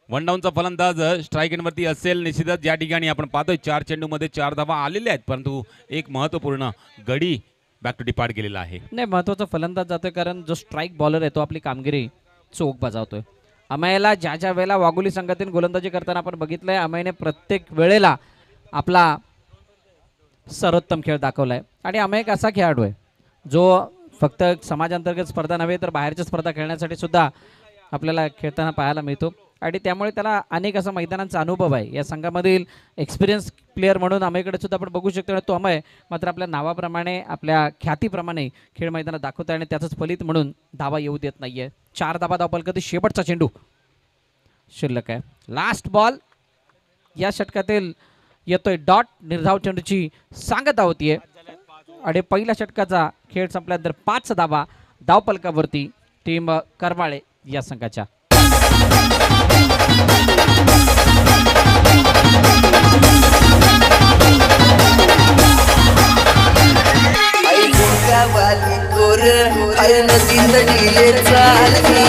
1 डाऊनचा फलंदाज स्ट्राईक एंडवरती असेल. निश्चितच या ठिकाणी आपण पाहतोय 4 चेंडूमध्ये 4 धावा आलेल्या आहेत, परंतु एक महत्त्वपूर्ण गडी बॅक टू डिपार्ट गेलेला आहे.
नाही, महत्त्वाचा फलंदाज जातोय कारण जो स्ट्राईक बॉलर आहे तो आपली कामगिरी चोख बजावतोय. अमयला ज्या वेळेला वाघोली संघातून गोलंदाजी करताना आपण बघितलंय अमयने प्रत्येक वेळेला आपला सर्वोत्तम खेळ दाखवलाय आणि अमय एक असा खेळाडू आहे जो फक्त समाजांतर्गत स्पर्धा नव्हे तर बाहेरच्या स्पर्धा खेळण्यासाठी सुद्धा आपल्याला खेळताना पाहायला मिळतो आणि त्यामुळे त्याला अनेक असा मैदानांचा अनुभव आहे. या संघामधील एक्सपिरियन्स प्लेअर म्हणून अमयकडे सुद्धा आपण बघू शकतो. तो अमय मात्र आपल्या नावाप्रमाणे आपल्या ख्यातीप्रमाणे खेळ मैदानात दाखवत आहे आणि त्याचंच फलित म्हणून धावा येऊ देत नाहीये. 4 धावा धावपल कधी शेवटचा चेंडू शिल्लक आहे. लास्ट बॉल या षटकातील येतोय डॉट. निर्धाव चेंडूची सांगता होतीये आणि पहिल्या षटकाचा खेळ संपल्यानंतर 5 धावा धावपलकावरती टीम करमाळे या संघाच्या.
घालती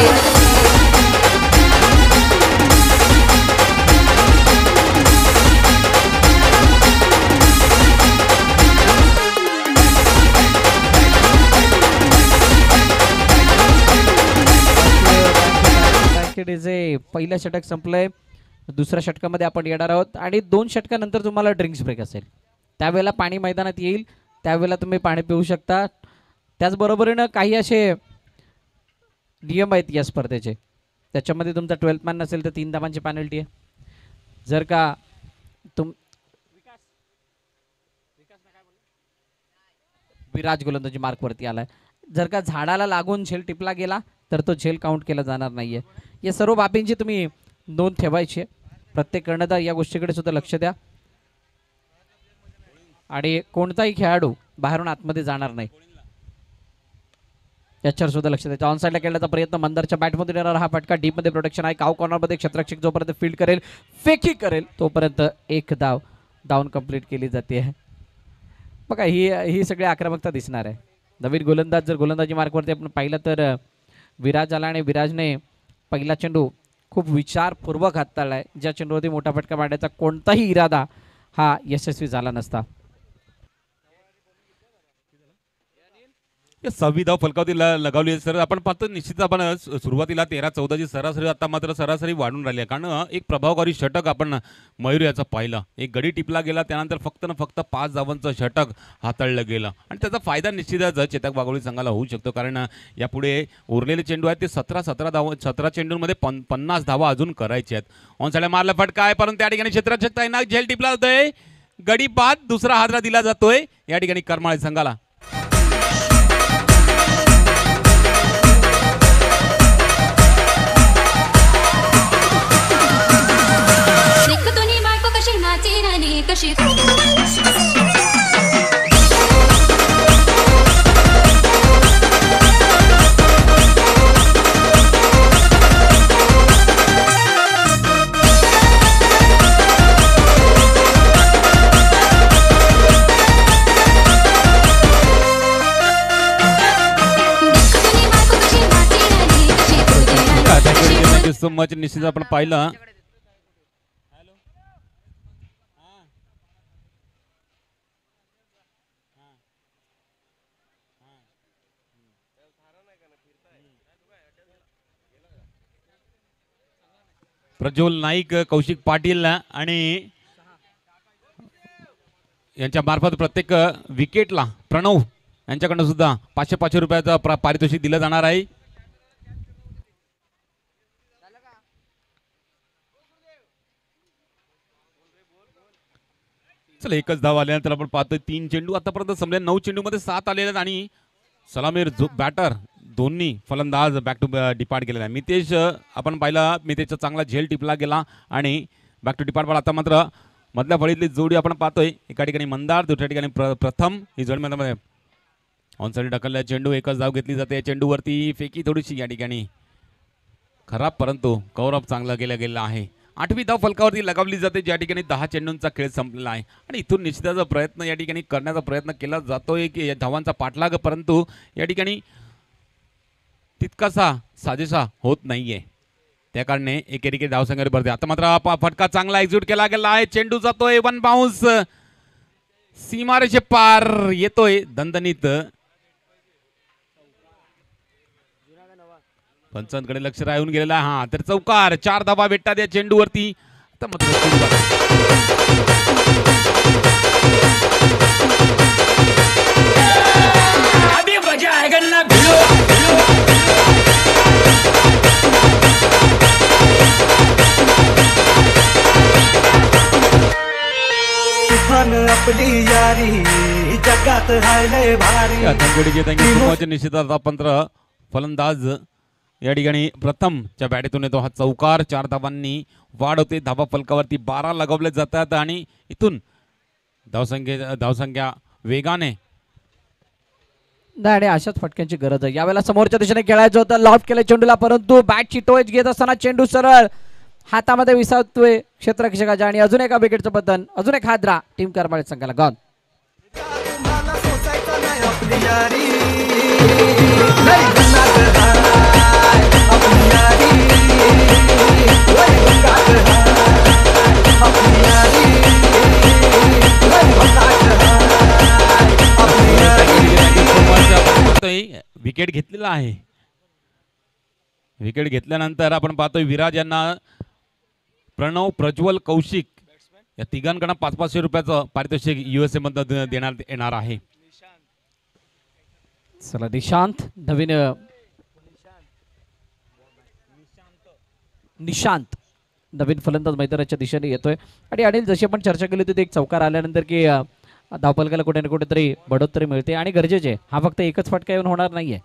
पहिलं षटक संपलंय. दुसऱ्या षटकामध्ये आपण येणार आहोत आणि 2 षटकानंतर तुम्हाला ड्रिंक्स ब्रेक असेल. त्यावेळेला पाणी मैदानात येईल, त्यावेळेला तुम्ही पाणी पिऊ शकता. त्याचबरोबरीनं काही असे नियम आहेत या स्पर्धेचे. त्याच्यामध्ये तुमचा 12th मॅन नसेल तर 3 धावांची पेनल्टी आहे. जर का विराज गोलंदाजी मार्कवरती आलाय. जर का झाडाला लागून झेल टिपला गेला तर तो झेल काउंट केला जाणार नाहीये. या सर्व बाबींची तुम्ही नोंद ठेवायची आहे. प्रत्येक कर्णधार या गोष्टीकडे सुद्धा लक्ष द्या आणि कोणताही खेळाडू बाहेरून आतमध्ये जाणार नाही याच्यावर सुद्धा लक्ष द्यायचं. ऑन साईडला खेळण्याचा प्रयत्न मंदारच्या बॅटमधून येणारा हा फटका डीपमध्ये प्रोटेक्शन आहे. काव कॉर्नरमध्ये क्षेत्ररक्षक जोपर्यंत फील्ड करेल फेकी करेल तोपर्यंत 1 धाव डाऊन कंप्लीट केली जाते. बघा ही सगळी आक्रमकता दिसणार आहे. नवीन गोलंदाज जर गोलंदाजी मार्कवरती आपण पाहिलं तर विराज आला आणि विराजने पहिला चेंडू खूप विचारपूर्वक हाताळलाय. ज्या चेंडूवरती मोठा फटका मारण्याचा कोणताही इरादा हा यशस्वी झाला नसता.
6वी धाव फलकावती लगावली. सर आपण पाहतो निश्चित आपण सुरुवातीला 13-14ची सरासरी आता मात्र सरासरी वाढून राहिली आहे. कारण एक प्रभावकारी षटक आपण मयूर याचं पाहिलं. एक गडी टिपला गेला त्यानंतर फक्त 5 धावांचं षटक हाताळलं गेलं आणि त्याचा फायदा निश्चितच चेतक वाघोली संघाला होऊ शकतो. कारण यापुढे उरलेले चेंडू आहेत ते 17 चेंडूंमध्ये 50 धावा अजून करायचे आहेत. ऑन साईडला मारला फटका आहे परंतु त्या ठिकाणी क्षेत्ररक्षक तैनात झेल टिपला जातोय. गडी बाद दुसरा हादरा दिला जातोय या ठिकाणी करमाळे संघाला.
कशी
सो मच. निश्चित आपण पाहिलं प्रज्वल नाईक, कौशिक पाटील आणि यांच्या मार्फत प्रत्येक विकेटला प्रणव यांच्याकडनं सुद्धा 500 रुपयाचं पारितोषिक दिलं जाणार आहे. चला एकच धाव आल्यानंतर आपण पाहतोय 3 चेंडू आतापर्यंत संपले. 9 चेंडूमध्ये 7 आलेले आहेत आणि सलामीर बॅटर दोन्ही फलंदाज बॅक टू डिपार्ट गेलेला आहे. मितेश आपण पाहिला मितेशचा चांगला झेल टिपला गेला आणि बॅक टू डिपार्ट. आता मात्र मधल्या फळीतली जोडी आपण पाहतोय. एका ठिकाणी मंदार दुसऱ्या ठिकाणी प्रथम ही जोडी मध्ये ऑन साईड ढकलला चेंडू. एकच धाव घेतली जाते. चेंडूवरती फेकी थोडीशी या ठिकाणी खराब परंतु कव्हर अप चांगला केला गेला आहे. 8वी धाव फलकावरती लगावली जाते ज्या ठिकाणी 10 चेंडूंचा खेळ संपलेला आहे आणि इथून निश्चितच प्रयत्न या ठिकाणी करण्याचा प्रयत्न केला जातोय की धावांचा पाठलाग परंतु या ठिकाणी तितकासा साजेसा होत नाहीये. त्या कारणे एकेरी धावसंख्येवर भरते. आता मात्र फटका चांगला एक्झिक्यूट केला गेला आहे. चेंडू जातोय 1 बाउन्स सीमारेषे पार येतोय दणदणीत. पंचांकडे लक्ष राहून गेलेला आहे. हा तर चौकार 4 धावा भेटतात या चेंडूवरती. आता मात्र
अभी मजा आएगा ना भिलो.
आपली यारी जगात हाय लय भारी.
निश्चितच आपण फलंदाज या ठिकाणी प्रथमच्या बॅटीतून येतो. हा चौकार 4 धावांनी वाढ होते. धावा फलकावरती 12 लगावले जातात आणि इथून धावसंख्या वेगाने
आणि अशाच फटक्यांची गरज आहे. यावेळेला समोरच्या दिशेने खेळायचं होतं. लॉफ्ट केलं चेंडूला परंतु बॅटची टोच घेत असताना चेंडू सरळ हातामध्ये विसावतोय क्षेत्ररक्षकाच्या आणि अजून एका विकेटचं पतन. अजून एक हादरा टीम करमाळे संघाला. गॉन.
आपली यारी जगात हाय आपली यारी लय भन्नाट हाय आपली यारी.
विकेट घेतलेला आहे. विकेट घेतल्यानंतर आपण पाहतोय विराज यांना प्रणव, प्रज्वल, कौशिक या तिघांकडून 500 रुपयाचं पारितोषिक USA मध्ये देण्यात येणार आहे.
चला निशांत नवीन निशांत नवीन फलंदाज मैदानाच्या दिशेने येतोय. आणि अनिल जशी आपण चर्चा केली होती एक चौकार आल्यानंतर की धावपलकाला कुठे ना कुठेतरी बढोतरी मिळते आणि गरजेचे आहे. हा फक्त एकच फटका येऊन होणार नाहीये.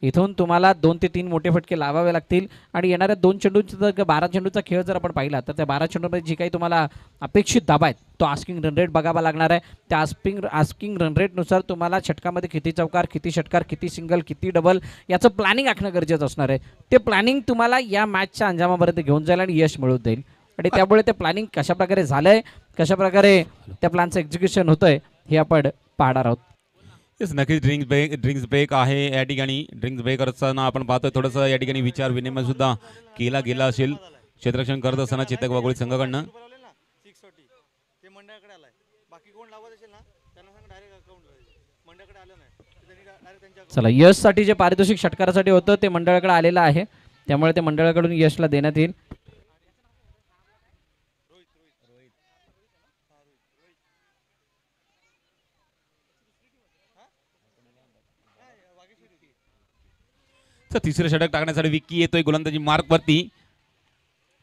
इथून तुम्हाला 2 ते 3 मोठे फटके लावावे लागतील आणि येणाऱ्या 2 चेंडूंचा जर 12 चेंडूचा खेळ जर आपण पाहिला तर त्या 12 चेंडूमध्ये जी काही तुम्हाला अपेक्षित धाबा आहेत तो आस्किंग रन रेट बघावा लागणार आहे. त्या आस्किंग रन रेटनुसार तुम्हाला षटकामध्ये किती चौकार, किती षटकार, किती सिंगल, किती डबल याचं प्लॅनिंग आखणं गरजेचं असणार आहे. ते प्लॅनिंग तुम्हाला या मॅचच्या अंजामापर्यंत घेऊन जाईल आणि यश मिळवून देईल. आणि त्यामुळे ते प्लॅनिंग कशाप्रकारे झालंय, कशाप्रकारे त्या प्लॅनचं एक्झिक्युशन होतंय हे आपण पाहणार आहोत.
येस नक्कीच ड्रिंक्स ब्रेक आहे या ठिकाणी. ड्रिंक्स ब्रेक असताना आपण पाहतोय थोडंसं या ठिकाणी विचार विनिमय सुद्धा केला गेला असेल क्षेत्ररक्षण करत असताना चेतक वाघोळी संघाकडनं.
चला यशसाठी जे पारितोषिक षटकारासाठी होतं ते मंडळाकडे आलेलं आहे, त्यामुळे ते मंडळाकडून यशला देण्यात येईल.
तिसरं षटक टाकण्यासाठी विक्की येतोय गोलंदाजी मार्क वरती.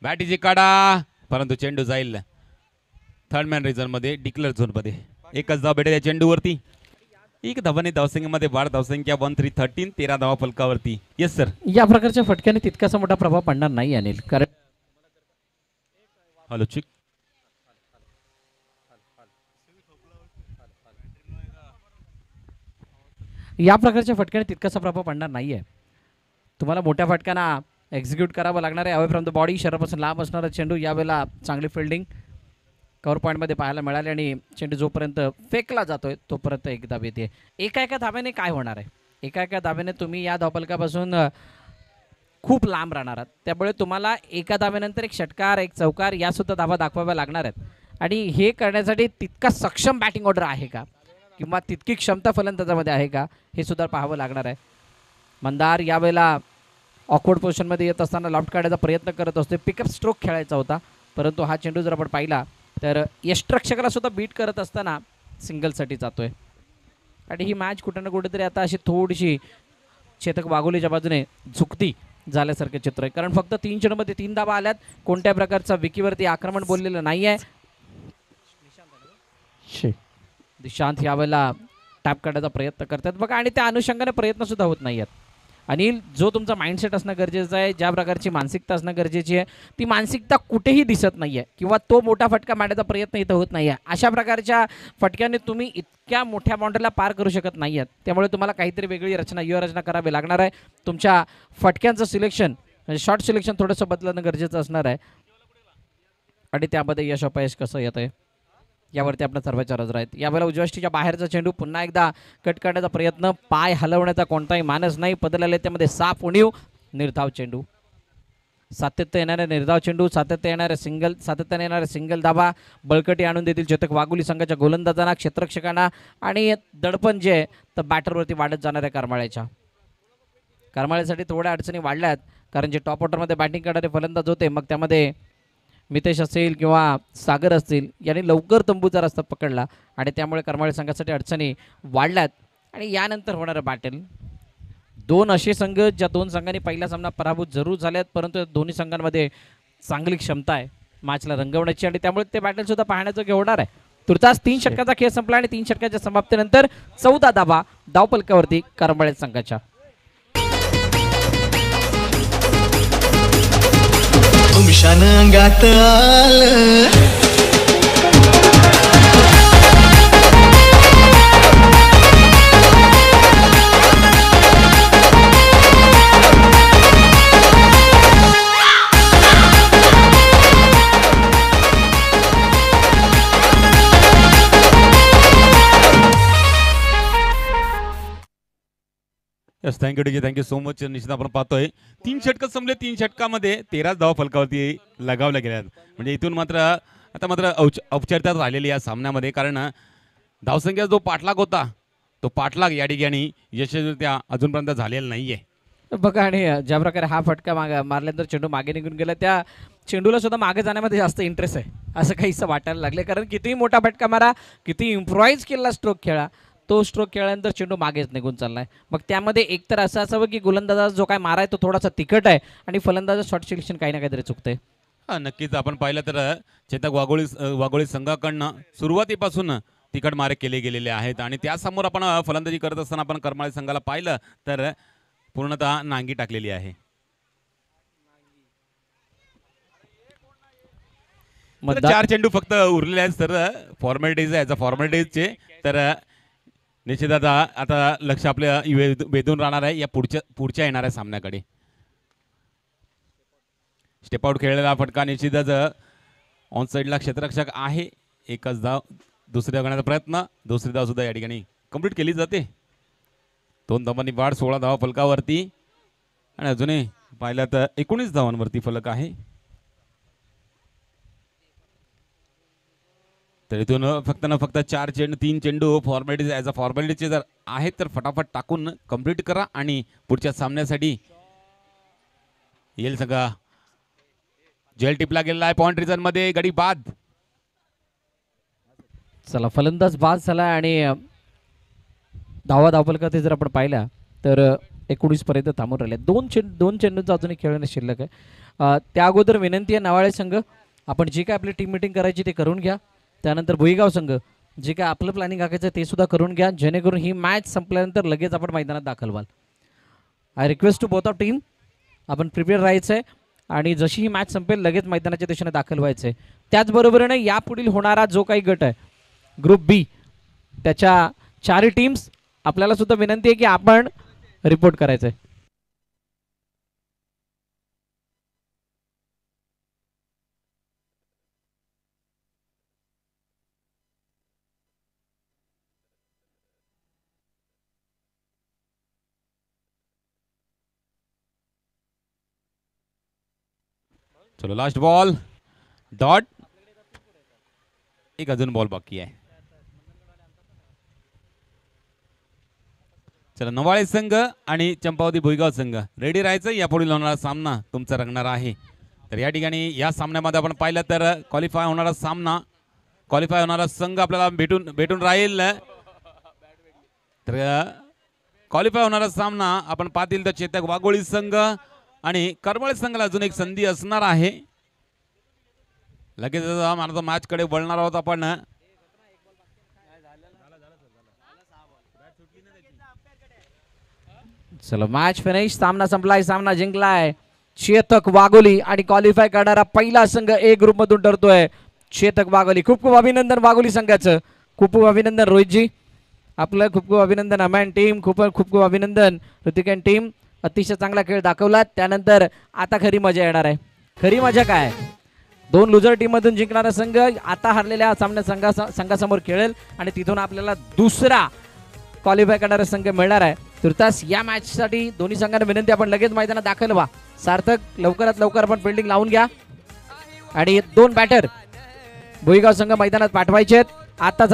बॅटीची काढा परंतु चेंडू जाईल थर्ड मॅन रिझन मध्ये, डिक्लेअर झोन मध्ये. एकच धाव भेटेल या चेंडूवरती. 1 धावाने धावसंख्येमध्ये वाढ, धावसंख्या 1313, 13 धावा फलकावरती. Yes sir.
या प्रकारच्या फटक्याने तितकासा मोठा प्रभाव पडणार नाही अनिल, कारण
हॅलो चिक
या प्रकारच्या फटक्याने तितकासा प्रभाव पडणार नाहीये. तुम्हाला मोठ्या फटक्यांना एक्झिक्यूट करावं लागणार आहे. अवे फ्रॉम द बॉडी, शरीरापासून लांब असणारा चेंडू. यावेळेला चांगली फिल्डिंग कव्हर पॉईंटमध्ये पाहायला मिळाली आणि चेंडू जोपर्यंत फेकला जातोय तोपर्यंत एक धाव येते. एका धाब्याने काय होणार आहे, एका धाब्याने तुम्ही या धावफलकापासून खूप लांब राहणार आहात. त्यामुळे तुम्हाला एका धाब्यानंतर एक षटकार, एक चौकार यासुद्धा धावा दाखवाव्या लागणार आहेत. आणि हे करण्यासाठी तितका सक्षम बॅटिंग ऑर्डर आहे का किंवा तितकी क्षमता फलंदाजामध्ये आहे का हे सुद्धा पाहावं लागणार आहे. मंदार यावेळेला ऑकवर्ड पोझिशनमध्ये येत असताना लॉफ्ट काढायचा प्रयत्न करत असतो. पिकअप स्ट्रोक खेळायचा होता, परंतु हा चेंडू जर आपण पाहिला तर यष्टरक्षकाला सुद्धा बीट करत असताना सिंगलसाठी जातोय. आणि ही मॅच कुठं ना कुठेतरी आता अशी थोडीशी चेतक वाघोलीच्या बाजूने झुकती झाल्यासारखं चित्र आहे. कारण फक्त 3 चेंडूमध्ये 3 धावा आल्यात. कोणत्या प्रकारचा विकीवरती आक्रमण बोललेलं नाही आहे. निशांत यावेळेला टॅप काढायचा प्रयत्न करतात बघा, आणि त्या अनुषंगाने प्रयत्न सुद्धा होत नाही आहेत. अनिल, जो तुमचा माइंडसेट असणं गरजेचं आहे, ज्या प्रकारची मानसिकता असणं गरजेची आहे, ती मानसिकता कुठेही दिसत नाही आहे किंवा तो मोठा फटका मारण्याचा प्रयत्न इथं होत नाही आहे. अशा प्रकारच्या फटक्याने तुम्ही इतक्या मोठ्या बाउंड्रीला पार करू शकत नाही आहेत. त्यामुळे तुम्हाला काहीतरी वेगळी व्यूहरचना करावी लागणार आहे. तुमच्या फटक्यांचं सिलेक्शन म्हणजे शॉर्ट सिलेक्शन थोडंसं बदलणं गरजेचं असणार आहे. आणि त्यामध्ये यश अपयश कसं येतं आहे यावरती आपल्या सर्वांच्या नजर आहेत. यावेळेला उजव्या बाहेरचा चेंडू पुन्हा एकदा कट करण्याचा प्रयत्न, पाय हलवण्याचा कोणताही मानस नाही. बदललेले त्यामध्ये साफ उणीव, निर्धाव चेंडू, सातत्य येणारे निर्धाव चेंडू, सातत्याने येणारे सिंगल धाबा बळकटी आणून देतील चेतक वाघोली संघाच्या गोलंदाजांना, क्षेत्ररक्षकांना. आणि दडपण जे आहे तर बॅटरवरती वाढत जाणाऱ्या करमाळ्यासाठी थोड्या अडचणी वाढल्यात, कारण जे टॉप ऑर्डरमध्ये बॅटिंग करणारे फलंदाज होते, मग त्यामध्ये मितेश असेल किंवा सागर असतील, यांनी लवकर तंबूचा रस्ता पकडला आणि त्यामुळे करमाळे संघासाठी अडचणी वाढल्यात. आणि यानंतर होणारं बॅटल 2 असे संघ ज्या 2 संघांनी पहिला सामना पराभूत जरूर झाल्यात, परंतु दोन्ही संघांमध्ये चांगली क्षमता आहे मॅचला रंगवण्याची आणि त्यामुळे ते बॅटल सुद्धा पाहण्याचं होणार आहे. तुर्तास 3 षटकाचा खेळ संपला आणि 3 षटकाच्या समाप्तीनंतर 14 धावा धावपलकावरती करमाळे संघाच्या.
उमशान अंगात आलं
यस थँक्यू सो मच. निश्चित आपण पाहतोय 3 षटकं संपले. 3 षटकामध्ये 13 धावा फलकावरती लगावल्या गेल्या. म्हणजे इथून मात्र आता मात्र औपचारिकता राहिलेली या सामन्यामध्ये, कारण धावसंख्या जो पाठलाग होता तो पाठलाग या ठिकाणी यशस्वीरित्या अजूनपर्यंत झालेला नाहीये.
बघा, आणि ज्या प्रकारे हा फटका मारल्यानंतर चेंडू मागे निघून गेला, त्या चेंडूला सुद्धा मागे जाण्यामध्ये जास्त इंटरेस्ट आहे असं काहीसं वाटायला लागले. कारण कितीही मोठा फटका मारा, किती इम्प्रोवाइज केलेला स्ट्रोक खेळा, तो स्ट्रोक खेळल्यानंतर चेंडू मागेच निघून चाललाय. मग त्यामध्ये एकतर असं असावं की गोलंदाजा जो काय माराय तो थोडासा तिखट आहे आणि फलंदाजा शॉट सिलेक्शन काही ना काहीतरी चुकतंय.
हा नक्कीच आपण पाहिलं तर चेतक वाघोळी संघाकडनं सुरुवातीपासून तिखट मारे केले गेलेले आहेत आणि त्यासमोर आपण फलंदाजी करत असताना आपण करमाळी संघाला पाहिलं तर पूर्णतः नांगी टाकलेली आहे. तर 4 चेंडू फक्त उरलेले आहेत सर. फॉर्मॅलिटीज आहे फॉर्मॅलिटीजचे. तर निश्चित आता लक्ष आपल्या वेधून राहणार आहे या पुढच्या येणाऱ्या सामन्याकडे. स्टेप आउट खेळलेला फटका निश्चितच ऑन साईडला क्षेत्ररक्षक आहे. एकच धाव दुसरी धाव करण्याचा प्रयत्न, दुसरी धाव सुद्धा या ठिकाणी कंप्लीट केली जाते. 2 धावांनी वाढ, 16 धावा फलकावरती आणि अजूनही पाहिलं तर 19 धावांवरती फलक आहे. तर इथून फक्त 3 चेंडू फॉर्मॅलिटीज ॲज अ फॉर्मॅलिटीचे जर आहेत तर फटाफट टाकून कंप्लीट करा आणि पुढच्या सामन्यासाठी येईल सगळा. जेल टिपला गेलेला आहे पॉइंट रिझन मध्ये. गडी बाद.
चला, फलंदाज बाद झाला आणि धावफलकात जर आपण पाहिल्या तर 19 पर्यंत थांबून राहिले. दोन चेंडूंचा अजूनही खेळणे शिल्लक आहे. त्या अगोदर विनंती आहे नावाळे संघ, आपण जे काय आपली टीम मिटिंग करायची ते करून घ्या. त्यानंतर भुईगाव संघ जे काय आपलं प्लॅनिंग आखायचं ते सुद्धा करून घ्या, जेणेकरून ही मॅच संपल्यानंतर लगेच आपण मैदानात दाखल व्हाल. I request to both of team, आपण प्रिपेअर राहायचं आहे आणि जशी ही मॅच संपेल लगेच मैदानाच्या दिशेने दाखल व्हायचं आहे. त्याचबरोबरीने यापुढील होणारा जो काही गट आहे ग्रुप बी, त्याच्या 4 टीम्स आपल्याला सुद्धा विनंती आहे की आपण रिपोर्ट करायचं आहे.
चलो लास्ट बॉल डॉट. एक अजून बॉल बाकी आहे. चला, नवाळे संघ आणि चंपावती भुईगाव संघ रेडी राहायचं. यापुढील होणारा सामना तुमचा रंगणार आहे. तर या ठिकाणी या सामन्यामध्ये आपण पाहिलं तर क्वालिफाय होणारा संघ आपल्याला भेटून राहील. तर क्वालिफाय होणारा सामना आपण पाहतील तर चेतक वाघोळी संघ आणि करमाळी संघाला अजून एक संधी असणार आहे. लगेच मॅच कडे वळणार आहोत आपण.
चलो, मॅच फिनिश. सामना संपलाय, सामना जिंकलाय चेतक वाघोली आणि क्वालिफाय करणारा पहिला संघ ए ग्रुप मधून ठरतोय चेतक वाघोली. खूप खूप अभिनंदन वाघोली संघाचं. खूप खूप अभिनंदन रोहितजी, आपलं खूप खूप अभिनंदन. अमॅन टीम खूप खूप अभिनंदन. ऋतिकन टीम अतिशय चांगला खेळ दाखवलात. त्यानंतर आता खरी मजा येणार आहे. खरी मजा काय, 2 लुजर टीम मधून जिंकणारा संघ आता हरलेल्या संघासमोर खेळेल आणि तिथून आपल्याला दुसरा क्वालिफाय करणारा संघ मिळणार आहे. तुर्तास या मॅच साठी दोन्ही संघांना विनंती, आपण लगेच मैदानात दाखल व्हा. सार्थक लवकरात लवकर आपण फिल्डिंग लावून घ्या आणि 2 बॅटर भुईगाव संघ मैदानात पाठवायचे आहेत. आता